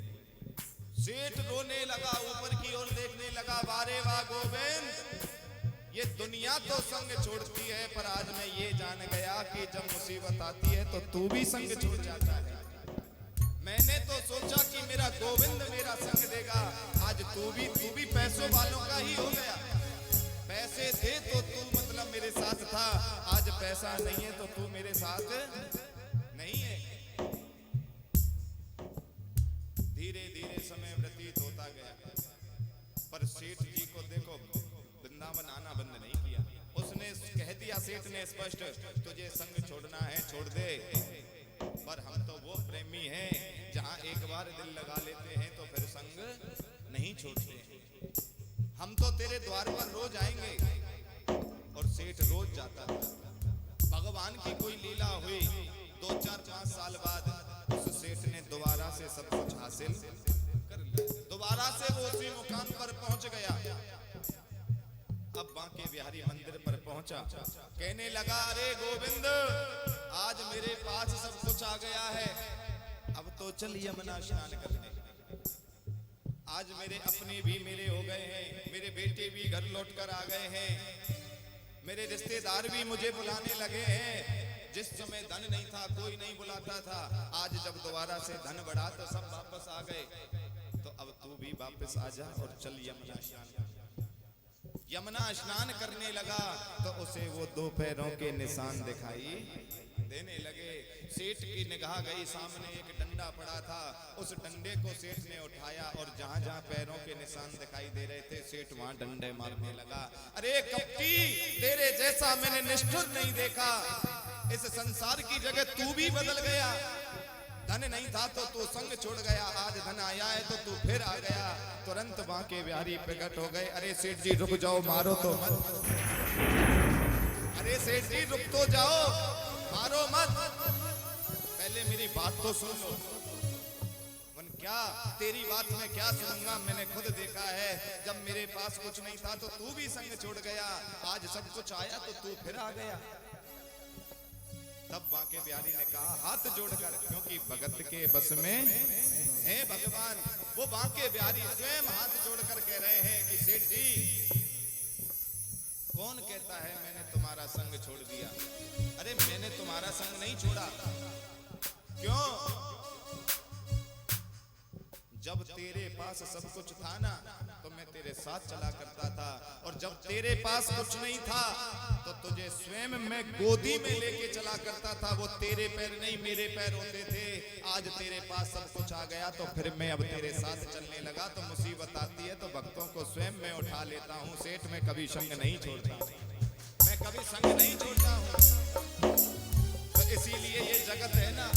सेठ रोने लगा, ऊपर की ओर देखने लगा, वारे वाह गोविंद, ये दुनिया तो संग छोड़ती है, पर आज मैं ये जान गया कि जब मुसीबत आती है तो तू भी संग छोड़ जाता है। मैंने तो सोचा कि मेरा गोविंद मेरा संग देगा, आज तू भी पैसों वालों का ही हो गया। पैसे थे तो तू मतलब मेरे साथ था, आज पैसा नहीं है तो तू मेरे साथ नहीं है। धीरे धीरे समय व्यतीत होता गया, पर सेठ जी को देखो वृंदावन आना बंद नहीं किया। उसने कह दिया, सेठ ने स्पष्ट, तुझे संग छोड़ना है छोड़ दे, पर हम तो वो प्रेमी हैं जहां एक बार दिल लगा लेते हैं तो फिर संग नहीं छोड़ते। हम तो तेरे द्वार पर रोज आएंगे। और सेठ रोज जाता था। भगवान की कोई लीला हुई, 2, 4, 5 साल बाद उस सेठ ने दोबारा से सब कुछ हासिल कर लिया, दोबारा से वो उसी मुकाम पर पहुंच गया। अब बांके बिहारी मंदिर पर पहुंचा, कहने लगा, अरे गोविंद, आज मेरे पास सब कुछ आ गया है, अब तो चल यमुना स्नान करने। आज मेरे अपने भी मेरे हो गए हैं, मेरे बेटे भी घर लौट कर आ गए हैं, मेरे रिश्तेदार भी मुझे बुलाने लगे हैं। जिस समय धन नहीं था, कोई नहीं बुलाता था, आज जब दोबारा से धन बढ़ा तो सब वापस आ गए, तो अब तू भी वापस आ जा और चल यमुना स्नान। यमुना स्नान करने लगा तो उसे वो 2 पैरों के निशान दिखाई देने लगे। सेठ की निगाह गई, सामने एक डंडा पड़ा था, उस डंडे को सेठ ने उठाया और जहां जहां पैरों के निशान दिखाई दे रहे थे, सेठ वहां डंडे मारने लगा। अरे कपटी, तेरे जैसा मैंने निष्ठुर नहीं देखा, इस संसार की जगह तू भी बदल गया। धन नहीं था तो तू संग छोड़ गया, आज धन आया है तो तू फिर आ गया। तुरंत बांके बिहारी प्रकट हो गए, अरे सेठ जी रुक जाओ, मारो तो मत, अरे सेठ जी रुक तो जाओ, मारो मत, पहले मेरी बात तो सुन लो। क्या तेरी बात मैं क्या सुनूंगा, मैंने खुद देखा है जब मेरे पास कुछ नहीं था तो तू भी संग छोड़ गया, आज सब कुछ आया तो तू फिर आ गया। तब बांके बिहारी ने कहा हाथ जोड़कर, क्योंकि भगत के बस में है भगवान, वो बांके बिहारी स्वयं हाथ जोड़कर कह रहे हैं कि सेठ जी कौन कहता है मैंने तुम्हारा संग छोड़ दिया? अरे मैंने तुम्हारा संग नहीं छोड़ा। क्यों? जब तेरे पास सब कुछ था ना तो मैं तेरे साथ चला करता था, और जब तेरे पास कुछ नहीं था तो तुझे स्वयं मैं गोदी में लेके चला करता था। वो तेरे पैर नहीं मेरे पैर होते थे। आज तेरे पास सब कुछ आ गया तो फिर मैं अब तेरे साथ चलने लगा, तो मुसीबत आती है तो भक्तों को स्वयं मैं उठा लेता हूँ। सेठ मैं कभी संग नहीं छोड़ता, मैं कभी संग नहीं छोड़ता हूँ। तो इसीलिए ये जगत है ना,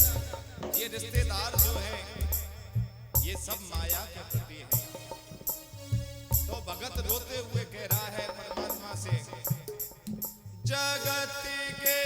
ये रिश्तेदार जो है ये सब माया के प्रति है। तो भगत रोते हुए कह रहा है परमात्मा से, जगत के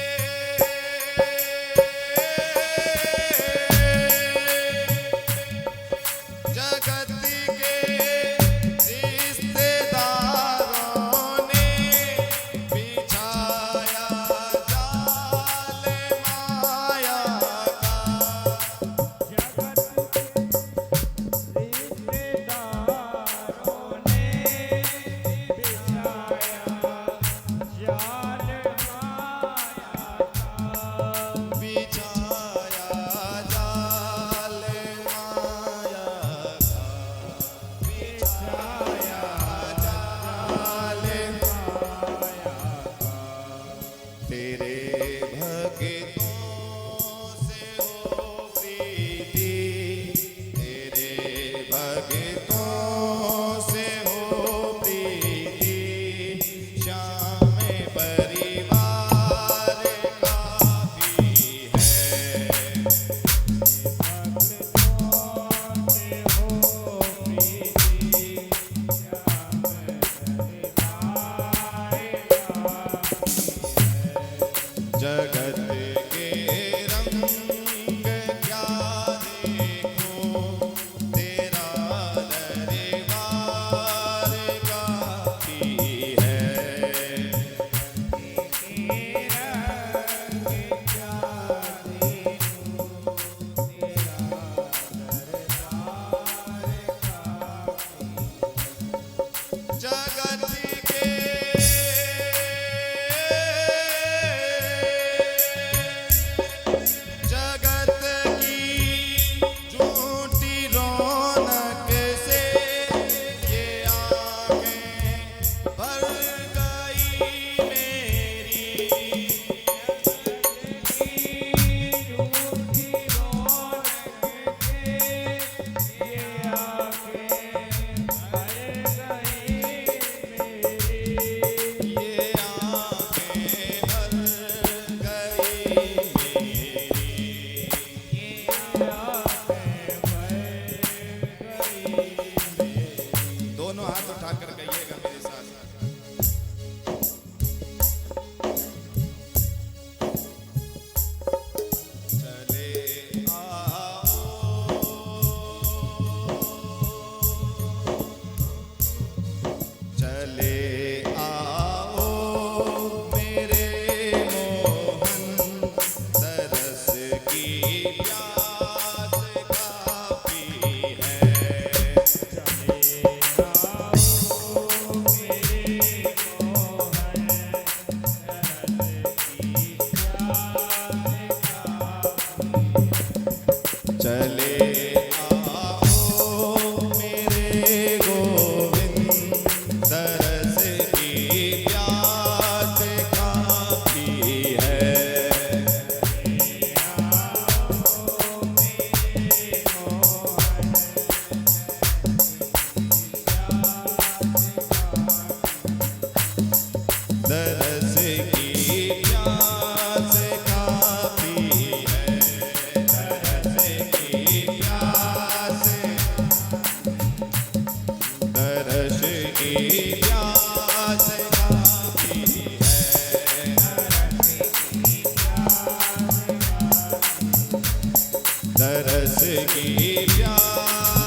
तरस की प्यास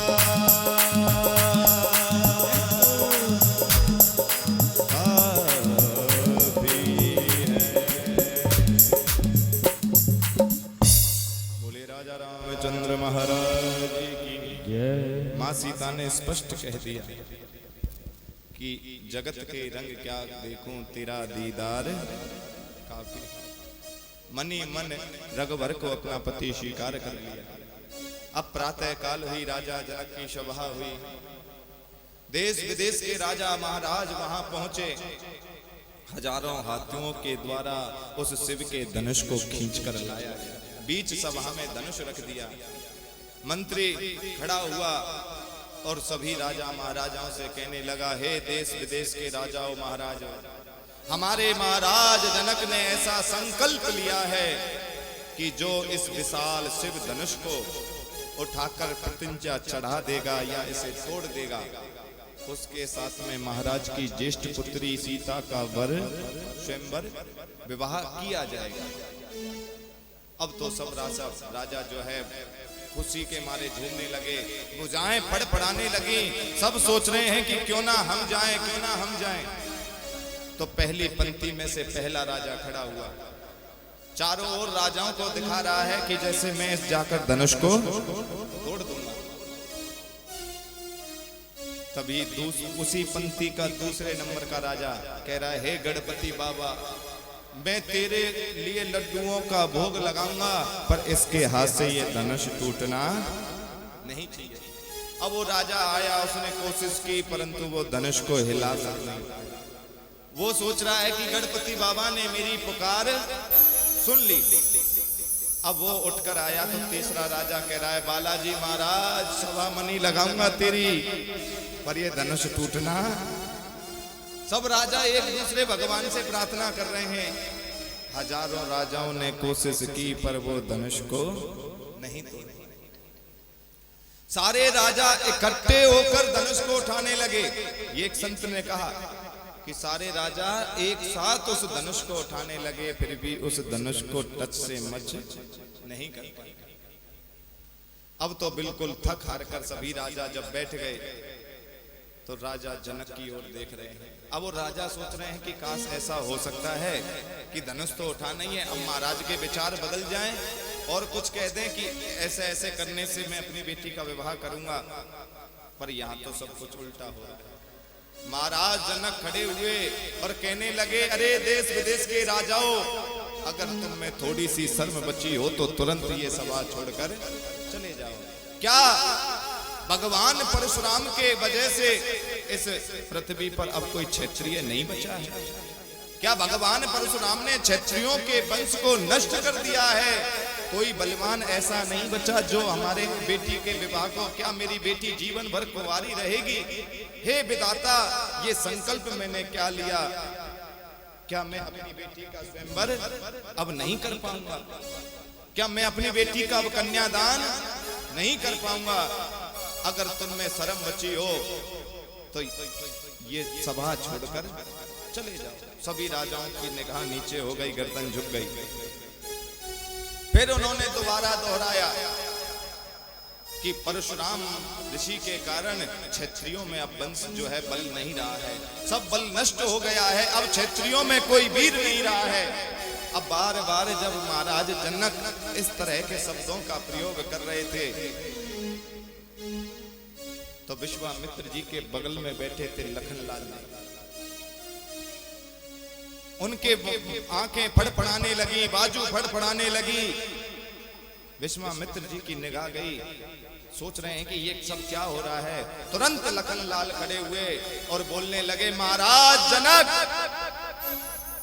सीता ने स्पष्ट कह दिया कि जगत के रंग क्या देखूं तेरा दीदार काफी। मनी मन रघुवर को अपना पति स्वीकार कर लिया। अब प्रातः काल हुई, राजा जनक की सभा हुई। देश विदेश के राजा महाराज वहां पहुंचे। हजारों हाथियों के द्वारा उस शिव के धनुष को खींचकर लाया गया। बीच सभा में धनुष रख दिया। मंत्री खड़ा हुआ और सभी राजा महाराजाओं से कहने लगा, हे देश विदेश के राजाओं महाराजों, हमारे महाराज जनक ने ऐसा संकल्प लिया है कि जो इस विशाल शिव धनुष को उठाकर प्रतिज्ञा चढ़ा देगा या इसे तोड़ देगा, उसके साथ में महाराज की ज्येष्ठ पुत्री सीता का वर स्वयंवर विवाह किया जाएगा। अब तो सब राजा जो है खुशी के मारे झूमने लगे, भुजाएं फड़फड़ाने लगी। सब सोच रहे हैं कि क्यों ना हम जाएं, क्यों ना हम जाएं। तो पहली पंक्ति में से पहला राजा खड़ा हुआ, चारों ओर राजाओं को दिखा रहा है कि जैसे मैं जाकर धनुष को तोड़ दूंगा। तभी उसी पंक्ति का दूसरे नंबर का राजा कह रहा है, हे गणपति बाबा, मैं तेरे लिए लड्डुओं का भोग लगाऊंगा, पर इसके हाथ से ये धनुष टूटना नहीं चाहिए। अब वो राजा आया, उसने कोशिश की, परंतु वो धनुष को हिला कर नहीं पाया। वो सोच रहा है कि गणपति बाबा ने मेरी पुकार सुन ली। अब वो उठकर आया तो तीसरा राजा कह रहा है, बालाजी महाराज, सवा मनी लगाऊंगा तेरी, पर ये धनुष टूटना। सब राजा एक दूसरे भगवान से प्रार्थना कर रहे हैं। हजारों राजाओं ने कोशिश की, पर वो धनुष को नहीं तोड़े। सारे राजा इकट्ठे होकर धनुष को उठाने लगे। एक संत ने कहा कि सारे राजा एक साथ उस धनुष को उठाने लगे, फिर भी उस धनुष को टच से मच नहीं कर पाए। अब तो बिल्कुल थक हार कर सभी राजा जब बैठ गए तो राजा जनक की ओर देख रहे हैं। अब वो राजा सोच रहे हैं कि काश ऐसा हो सकता है कि धनुष तो उठा नहीं है, अब महाराज के विचार बदल जाएं और कुछ कह दें कि ऐसे ऐसे करने से मैं अपनी बेटी का विवाह करूंगा। पर यहाँ तो सब कुछ उल्टा हो रहा है। महाराज जनक खड़े हुए और कहने लगे, अरे देश विदेश के राजाओं, अगर तुम में थोड़ी सी शर्म बची हो तो तुरंत ये सभा छोड़कर चले जाओ। क्या भगवान परशुराम के वजह से इस पृथ्वी पर अब कोई क्षत्रिय नहीं बचा है? क्या भगवान परशुराम ने क्षत्रियों के वंश को नष्ट कर दिया है? कोई बलवान ऐसा नहीं बचा जो हमारे बेटी के विवाह को, क्या मेरी बेटी जीवन भर कुंवारी रहेगी? हे विधाता, ये संकल्प मैंने क्या लिया, क्या मैं अपनी बेटी का स्वयंवर अब नहीं कर पाऊंगा? क्या मैं अपनी बेटी का अब कन्यादान नहीं कर पाऊंगा? अगर तुम में शर्म बची हो तो ये सभा छोड़कर चले जाओ। सभी राजाओं की निगाह नीचे हो गई, गर्दन झुक गई। फिर उन्होंने दोबारा दोहराया कि परशुराम ऋषि के कारण क्षत्रियों में अब वंश जो है बल नहीं रहा है, सब बल नष्ट हो गया है, अब क्षत्रियों में कोई वीर नहीं रहा है। अब बार बार जब महाराज जनक इस तरह के शब्दों का प्रयोग कर रहे थे तो विश्वामित्र जी के बगल में बैठे थे लखनलाल जी। उनके आंखें फड़फड़ाने लगी, बाजू फड़फड़ाने लगी। विश्वामित्र जी की निगाह गई, सोच रहे हैं कि ये सब क्या हो रहा है। तुरंत लखनलाल खड़े हुए और बोलने लगे, महाराज जनक,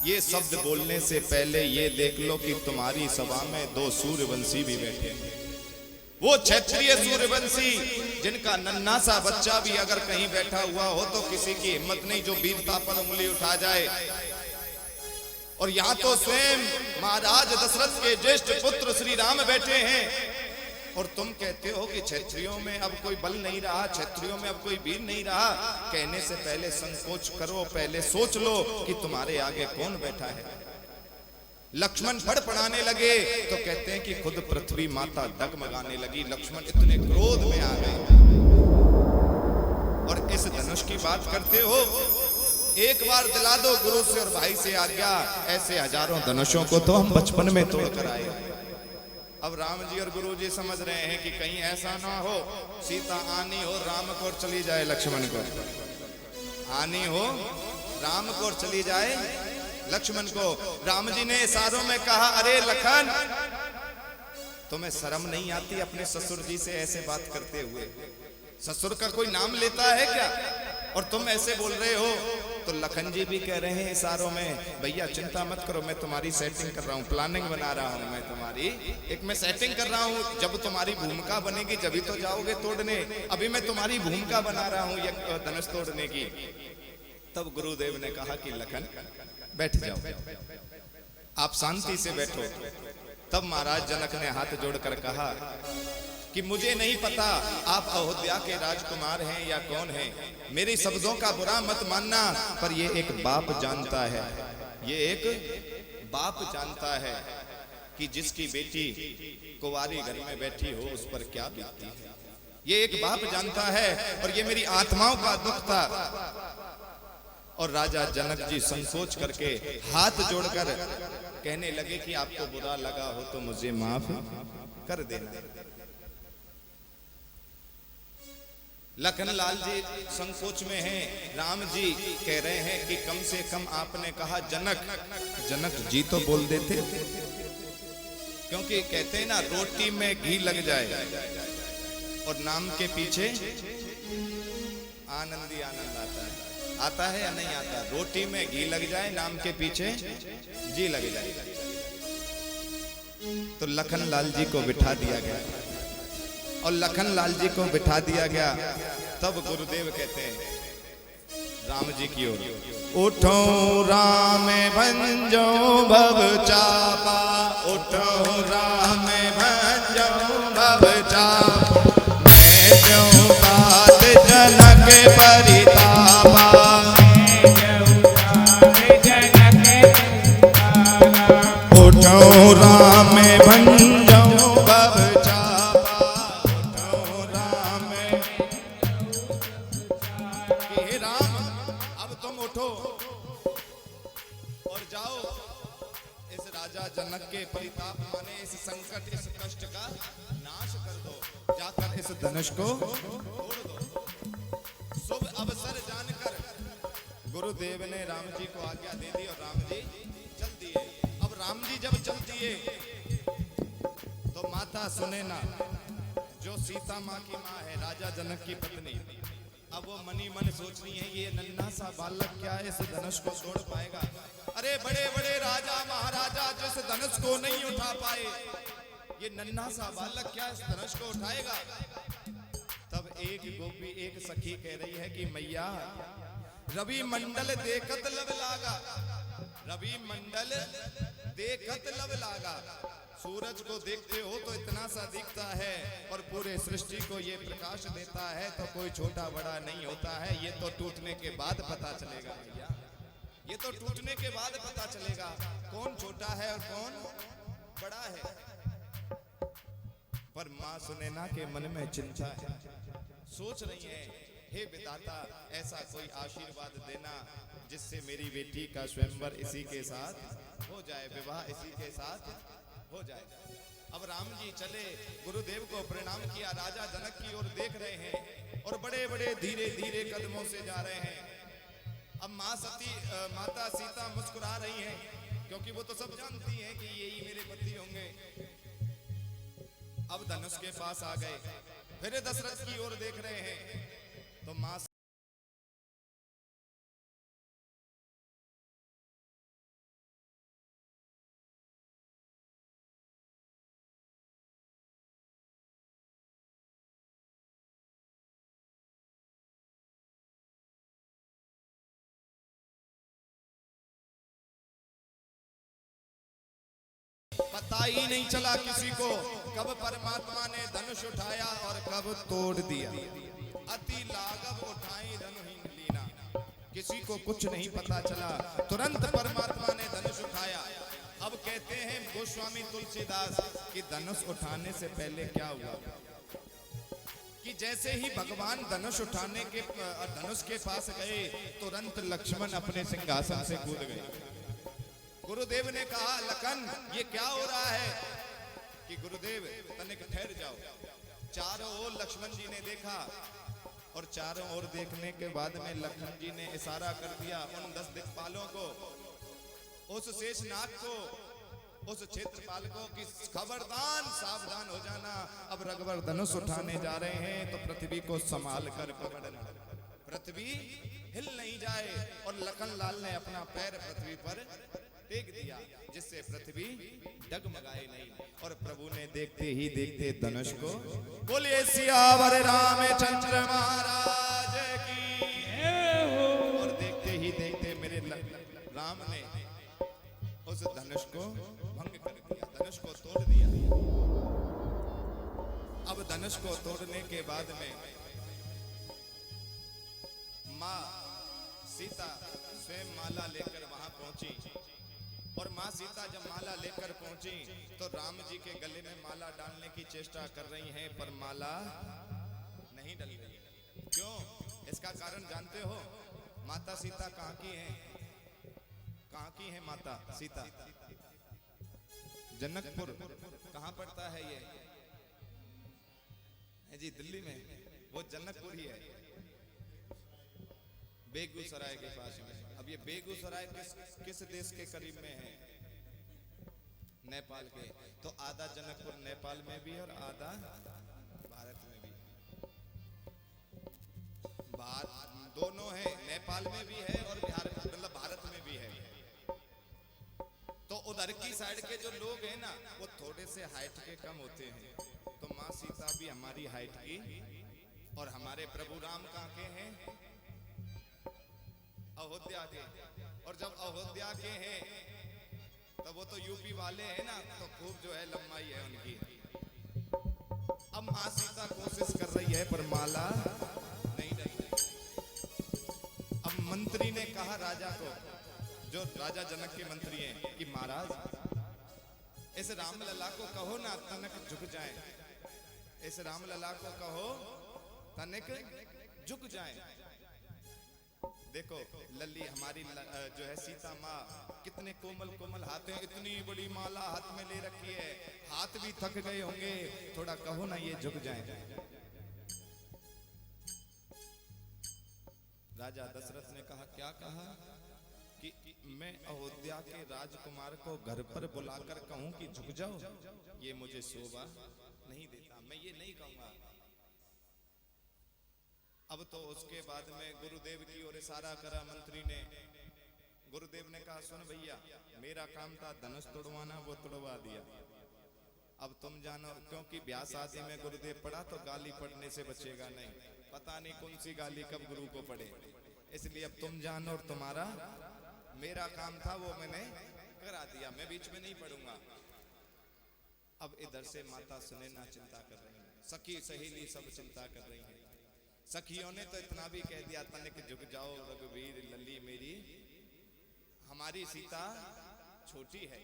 ये शब्द बोलने से पहले ये देख लो कि तुम्हारी सभा में दो सूर्यवंशी भी बैठे हैं। वो क्षत्रिय सूर्यवंशी जिनका नन्हा सा बच्चा भी अगर कहीं बैठा हुआ हो तो किसी की हिम्मत नहीं जो वीरता पर उंगली उठा जाए। और यहाँ तो स्वयं महाराज दशरथ के ज्येष्ठ पुत्र श्री राम बैठे हैं और तुम कहते हो कि क्षत्रियों में अब कोई बल नहीं रहा, क्षत्रियों में अब कोई वीर नहीं रहा। कहने से पहले संकोच करो, पहले सोच लो कि तुम्हारे आगे कौन बैठा है। लक्ष्मण फड़फड़ाने लगे तो कहते हैं कि खुद पृथ्वी माता डगमगाने लगी। लक्ष्मण इतने क्रोध में आ गए और इस धनुष की बात करते हो, एक बार दिला दो गुरु से और भाई से आज्ञा, ऐसे हजारों धनुषों को तो हम बचपन में तोड़ कर आए। अब राम जी और गुरु जी समझ रहे हैं कि कहीं ऐसा ना हो सीता आनी हो राम को चली जाए, लक्ष्मण को आनी हो राम को चली जाए लक्ष्मण को। राम जी ने इशारों में कहा, अरे लखन तुम्हें शर्म नहीं आती अपने ससुर जी से ऐसे बात करते हुए? ससुर का कोई नाम लेता है क्या? और तुम ऐसे बोल रहे हो। तो लखन जी भी कह रहे हैं इशारों में, भैया चिंता मत करो, मैं तुम्हारी सेटिंग कर रहा हूँ, प्लानिंग बना रहा हूँ, मैं तुम्हारी मैं सेटिंग कर रहा हूँ। जब तुम्हारी भूमिका बनेगी जब तो जाओगे तोड़ने, अभी मैं तुम्हारी भूमिका बना रहा हूँ ये धनुष तोड़ने की। तब गुरुदेव ने कहा कि लखन बैठ जाओ, आप शांति से बैठो। तब महाराज जनक ने हाथ जोड़कर कहा कि मुझे नहीं पता आप अयोध्या के राजकुमार हैं या कौन हैं, मेरे शब्दों का बुरा मत मानना, पर ये एक बाप जानता है, ये एक बाप जानता है कि जिसकी बेटी कुंवारी घर में बैठी हो उस पर क्या बीतती है। ये एक बाप जानता है और ये मेरी आत्माओं का दुख था। और राजा जनक जी संकोच करके हाथ जोड़कर कहने लगे कि आपको बुरा लगा हो तो मुझे माफ कर देना। लखन लाल जी संकोच में हैं, राम जी कह रहे हैं कि कम से कम आपने कहा जनक, जनक जी तो बोल देते, क्योंकि कहते हैं ना रोटी में घी लग जाए और नाम के पीछे आनंद ही आनंद आता है। आता है या नहीं आता? रोटी में घी लग जाए, नाम के पीछे जी लग जाए। तो लखन लाल जी को बिठा दिया गया और लखन लाल जी को बिठा दिया गया। तब गुरुदेव कहते हैं राम जी की ओर, उठो राम भंजो भव चापा, उठो राम भंजो भव चापा, मैं जो बात जनक परितापा, उठो राम भंजो भव चापा, उठो राम। हे राम अब तुम उठो और जाओ इस राजा जनक के परिताप माने इस संकट इस कष्ट का नाश कर दो, जाकर इस धनुष को तोड़ दो। शुभ अवसर जानकर गुरुदेव ने राम जी को आज्ञा दे दी और राम जी चल दिए। अब राम जी जब चल दिए तो माता सुने ना, जो सीता माँ की माँ है, राजा जनक की पत्नी, अब वो मनी मन सोच रही है ये नन्हा सा बालक क्या है इस धनुष को तोड़ पाएगा। अरे बड़े बड़े राजा महाराजा जिस धनुष को नहीं उठा पाए, ये नन्हा सा बालक क्या इस धनुष को उठाएगा। तब एक गोपी एक सखी कह रही है कि मैया रवि मंडल देखत लब लागा, रवि मंडल देखत लब लागा, सूरज को देखते हो तो इतना सा दिखता है और पूरे सृष्टि को ये प्रकाश देता है, तो कोई छोटा बड़ा नहीं होता है, ये तो टूटने के बाद पता चलेगा भैया, ये तो टूटने के बाद पता चलेगा कौन छोटा है और कौन बड़ा है। पर माँ सुनैना के मन में चिंता है, सोच रही है हे विधाता ऐसा कोई आशीर्वाद देना जिससे मेरी बेटी का स्वयंवर इसी के साथ हो जाए, विवाह इसी के साथ हो जाए। अब राम जी चले, गुरुदेव को प्रणाम किया, राजा जनक की ओर देख रहे हैं और बड़े बड़े धीरे धीरे कदमों से जा रहे हैं। अब माता सीता मुस्कुरा रही हैं, क्योंकि वो तो सब जानती हैं कि यही मेरे पति होंगे। अब धनुष के पास आ गए, फिर दशरथ की ओर देख रहे हैं तो मां पता ही नहीं चला किसी को कब परमात्मा ने धनुष उठाया और कब तोड़ दिया। अति लागव उठाई धनुहीन लीना, किसी को कुछ नहीं पता चला, तुरंत परमात्मा ने धनुष उठाया। अब कहते हैं गोस्वामी तुलसीदास कि धनुष उठाने से पहले क्या हुआ कि जैसे ही भगवान धनुष उठाने के धनुष के पास गए, तुरंत लक्ष्मण अपने सिंहासन से कूद गए। गुरुदेव ने कहा लखन ये क्या हो रहा है कि गुरुदेव तनिक ठहर जाओ। चारों ओर लक्ष्मण जी ने देखा और चारों ओर देखने के बाद में लक्ष्मण जी ने इशारा कर दिया उन 10 दिक्पालों को, उस शेषनाग को, उस क्षेत्रपाल को कि खबरदार सावधान हो जाना, अब रघुवर धनुष उठाने जा रहे हैं तो पृथ्वी को संभाल कर पकड़ना, पृथ्वी हिल नहीं जाए। और लखन लाल ने अपना पैर पृथ्वी पर टेक दिया जिससे पृथ्वी डगमगाए नहीं। और प्रभु ने देखते ही देखते धनुष को, बोलिए सियावर रामचंद्र महाराज की। और देखते ही देखते मेरे राम ने उस धनुष को भंग कर दिया, धनुष को तोड़ दिया। अब धनुष को तोड़ने के बाद में मां सीता स्वयं माला लेकर वहां पहुंची। और मां सीता जब माला लेकर पहुंची तो राम जी के गले में माला डालने की चेष्टा कर रही हैं, पर माला नहीं डल रही। क्यों? इसका कारण जानते हो? माता सीता कहां की हैं? कहां की है माता सीता? जनकपुर। कहां पड़ता है ये? जी दिल्ली में, वो जनकपुर ही है, बेगूसराय के पास में। अब ये बेगूसराय किस देश के करीब में है? नेपाल के। तो आधा जनकपुर नेपाल में भी और आधा भारत में भी। दोनों है, नेपाल में भी है और बिहार मतलब भारत में भी है। तो उधर की साइड के जो लोग हैं ना वो थोड़े से हाइट के कम होते हैं। तो माँ सीता भी हमारी हाइट की और हमारे प्रभु राम कहाँ के हैं? अयोध्या के। और जब अयोध्या के हैं तो वो तो यूपी वाले हैं ना, तो खूब जो है लंबाई है उनकी। अब माँ सीता कोशिश कर रही है पर माला नहीं डल रही। अब मंत्री ने कहा राजा को, जो राजा जनक के मंत्री हैं, कि महाराज इस रामलला को कहो ना तनिक झुक जाए, इस रामलला को कहो तनिक झुक जाए। देखो लल्ली हमारी जो है सीता माँ कितने कोमल कोमल हाथ हैं, इतनी बड़ी माला हाथ में ले रखी है, हाथ भी थक गए होंगे, थोड़ा कहो ना ये झुक जाए। राजा दशरथ ने कहा, क्या कहा? कि मैं अयोध्या के राजकुमार को घर पर बुलाकर कहूं कि झुक जाओ, ये मुझे शोभा नहीं देता, मैं ये नहीं कहूंगा। अब तो उसके बाद में गुरुदेव की ओर इशारा करा मंत्री ने। गुरुदेव ने कहा, सुन भैया, मेरा काम था धनुष तोड़वाना, वो तोड़वा दिया, अब तुम जानो। क्योंकि ब्याह शादी में गुरुदेव पढ़ा तो गाली पढ़ने से बचेगा नहीं, पता नहीं कौन सी गाली कब गुरु को पड़े, इसलिए अब तुम जानो। और तुम्हारा मेरा काम था वो मैंने करा दिया, मैं बीच में नहीं पढ़ूंगा। अब इधर से माता सुनैना चिंता कर रही है, सखी सहेली सब चिंता कर रही है। सखियों ने तो इतना भी कह दिया, तनिक झुक जाओ रघुवीर लल्ली मेरी, हमारी सीता छोटी है,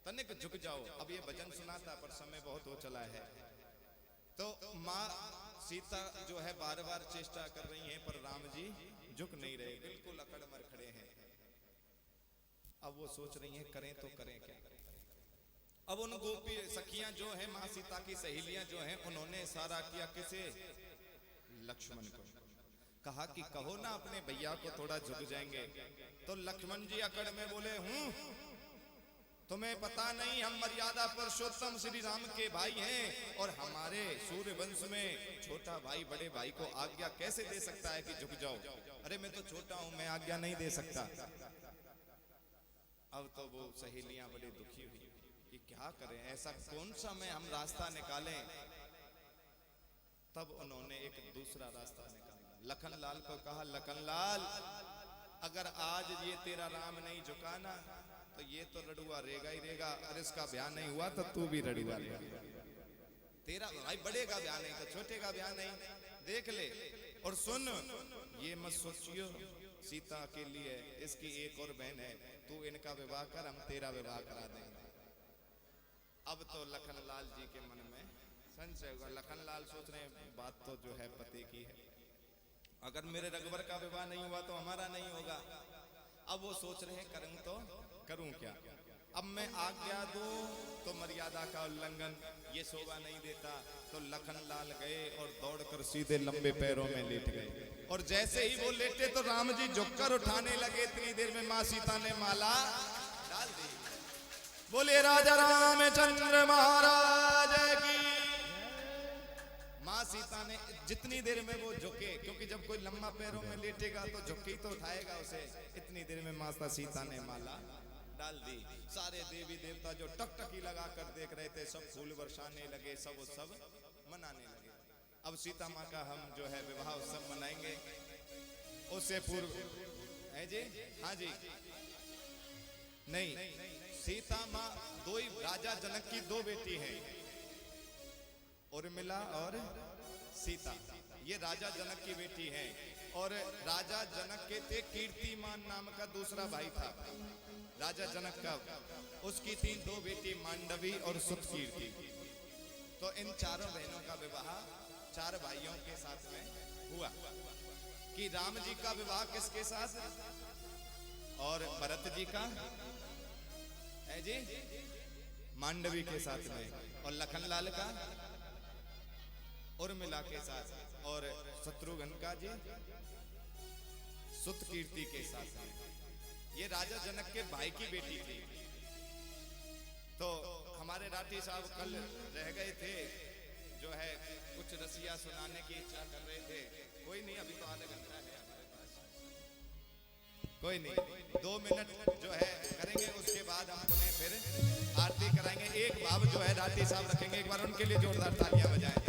तनिक झुक जाओ। अब ये भजन सुना था पर समय बहुत हो चला है। तो माँ सीता जो है बार बार चेष्टा कर रही हैं पर राम जी झुक नहीं रहे, बिल्कुल अकड़ मर खड़े हैं। अब वो सोच रही हैं करें तो करें क्या। अब उन गोपी सखियां जो हैं, माँ सीता की सहेलियां जो हैं, उन्होंने इशारा किया किसे? लक्ष्मण को। कहा कि कहो ना अपने भैया को थोड़ा झुक जाएंगे। तो लक्ष्मण जी अकड़ में बोले, तुम्हें पता नहीं हम मर्यादा पुरुषोत्तम श्री राम के भाई हैं और हमारे सूर्य वंश में छोटा भाई बड़े भाई को आज्ञा कैसे दे सकता है कि झुक जाओ? अरे मैं तो छोटा हूं, मैं आज्ञा नहीं दे सकता। अब तो वो सहेलियां बड़ी दुखी हुई कि क्या करें, ऐसा कौन सा में हम रास्ता निकालें। तब उन्होंने एक दूसरा रास्ता निकाला। लखन लाल को कहा, लखन लाल अगर आज ये तेरा राम नहीं झुका ना तो ये तो रड़ुआ रहेगा ही रहेगा, और इसका ब्याह नहीं हुआ तो तू भी रड़ुआ रहेगा। तेरा भाई बड़े का ब्याह नहीं तो छोटे का ब्याह नहीं, देख ले। और सुन, ये मत सोचियो सीता के लिए इसकी एक और बहन है, तू इनका विवाह कर, हम तेरा विवाह करा देंगे। अब तो लखन लाल जी के मन में संशय होगा। लखन लाल सोच रहे हैं बात तो जो है पति की है, अगर मेरे रघुवर का विवाह नहीं हुआ तो हमारा नहीं होगा। अब वो सोच रहे हैं करूं तो करूं क्या? अब मैं आज्ञा दूं तो मर्यादा का उल्लंघन, ये शोभा नहीं देता। तो लखन लाल गए और दौड़कर सीधे लंबे पैरों में लेट गए। और जैसे ही वो लेटे तो राम जी झुककर उठाने लगे। इतनी देर में मां सीता ने माला डाल दी। बोले राजा रामचंद्र महाराज की। मां सीता ने जितनी देर में वो झुके, क्योंकि जब कोई लंबा पैरों में लेटेगा तो झुकी तो उठाएगा उसे। इतनी देर में माता सीता ने माला डाल दी। सारे देवी देवता जो टकटकी लगा कर देख रहे थे सब फूल बरसाने लगे, सब मनाने लगे। अब सीता माँ का हम जो है विवाह उत्सव मनाएंगे। उससे पूर्व है जी, हाँ जी, नहीं, सीता माँ दो ही, राजा जनक की दो बेटी हैं, उर्मिला और सीता। ये राजा जनक की बेटी हैं। और राजा जनक के थे कीर्तिमान नाम का दूसरा भाई था राजा जनक का। उसकी थी दो बेटी मांडवी और सुतकीर्ति। तो इन चारों बहनों का विवाह चार भाइयों के साथ में हुआ। कि राम जी का विवाह किसके साथ? और भरत जी का है जी मांडवी के साथ में। और लखनलाल का उर्मिला के साथ। और शत्रुघ्न का जी सुतकीर्ति के साथ में। ये राजा जनक के भाई की बेटी थी। तो हमारे राठी साहब कल रह गए थे, जो है कुछ रसिया सुनाने की इच्छा कर रहे थे। कोई नहीं, अभी तो आधा घंटा है हमारे पास। कोई नहीं, 2 मिनट जो है करेंगे, उसके बाद हम उन्हें फिर आरती कराएंगे। एक भाव जो है राठी साहब रखेंगे, एक बार उनके लिए जोरदार तालियां बजाएं।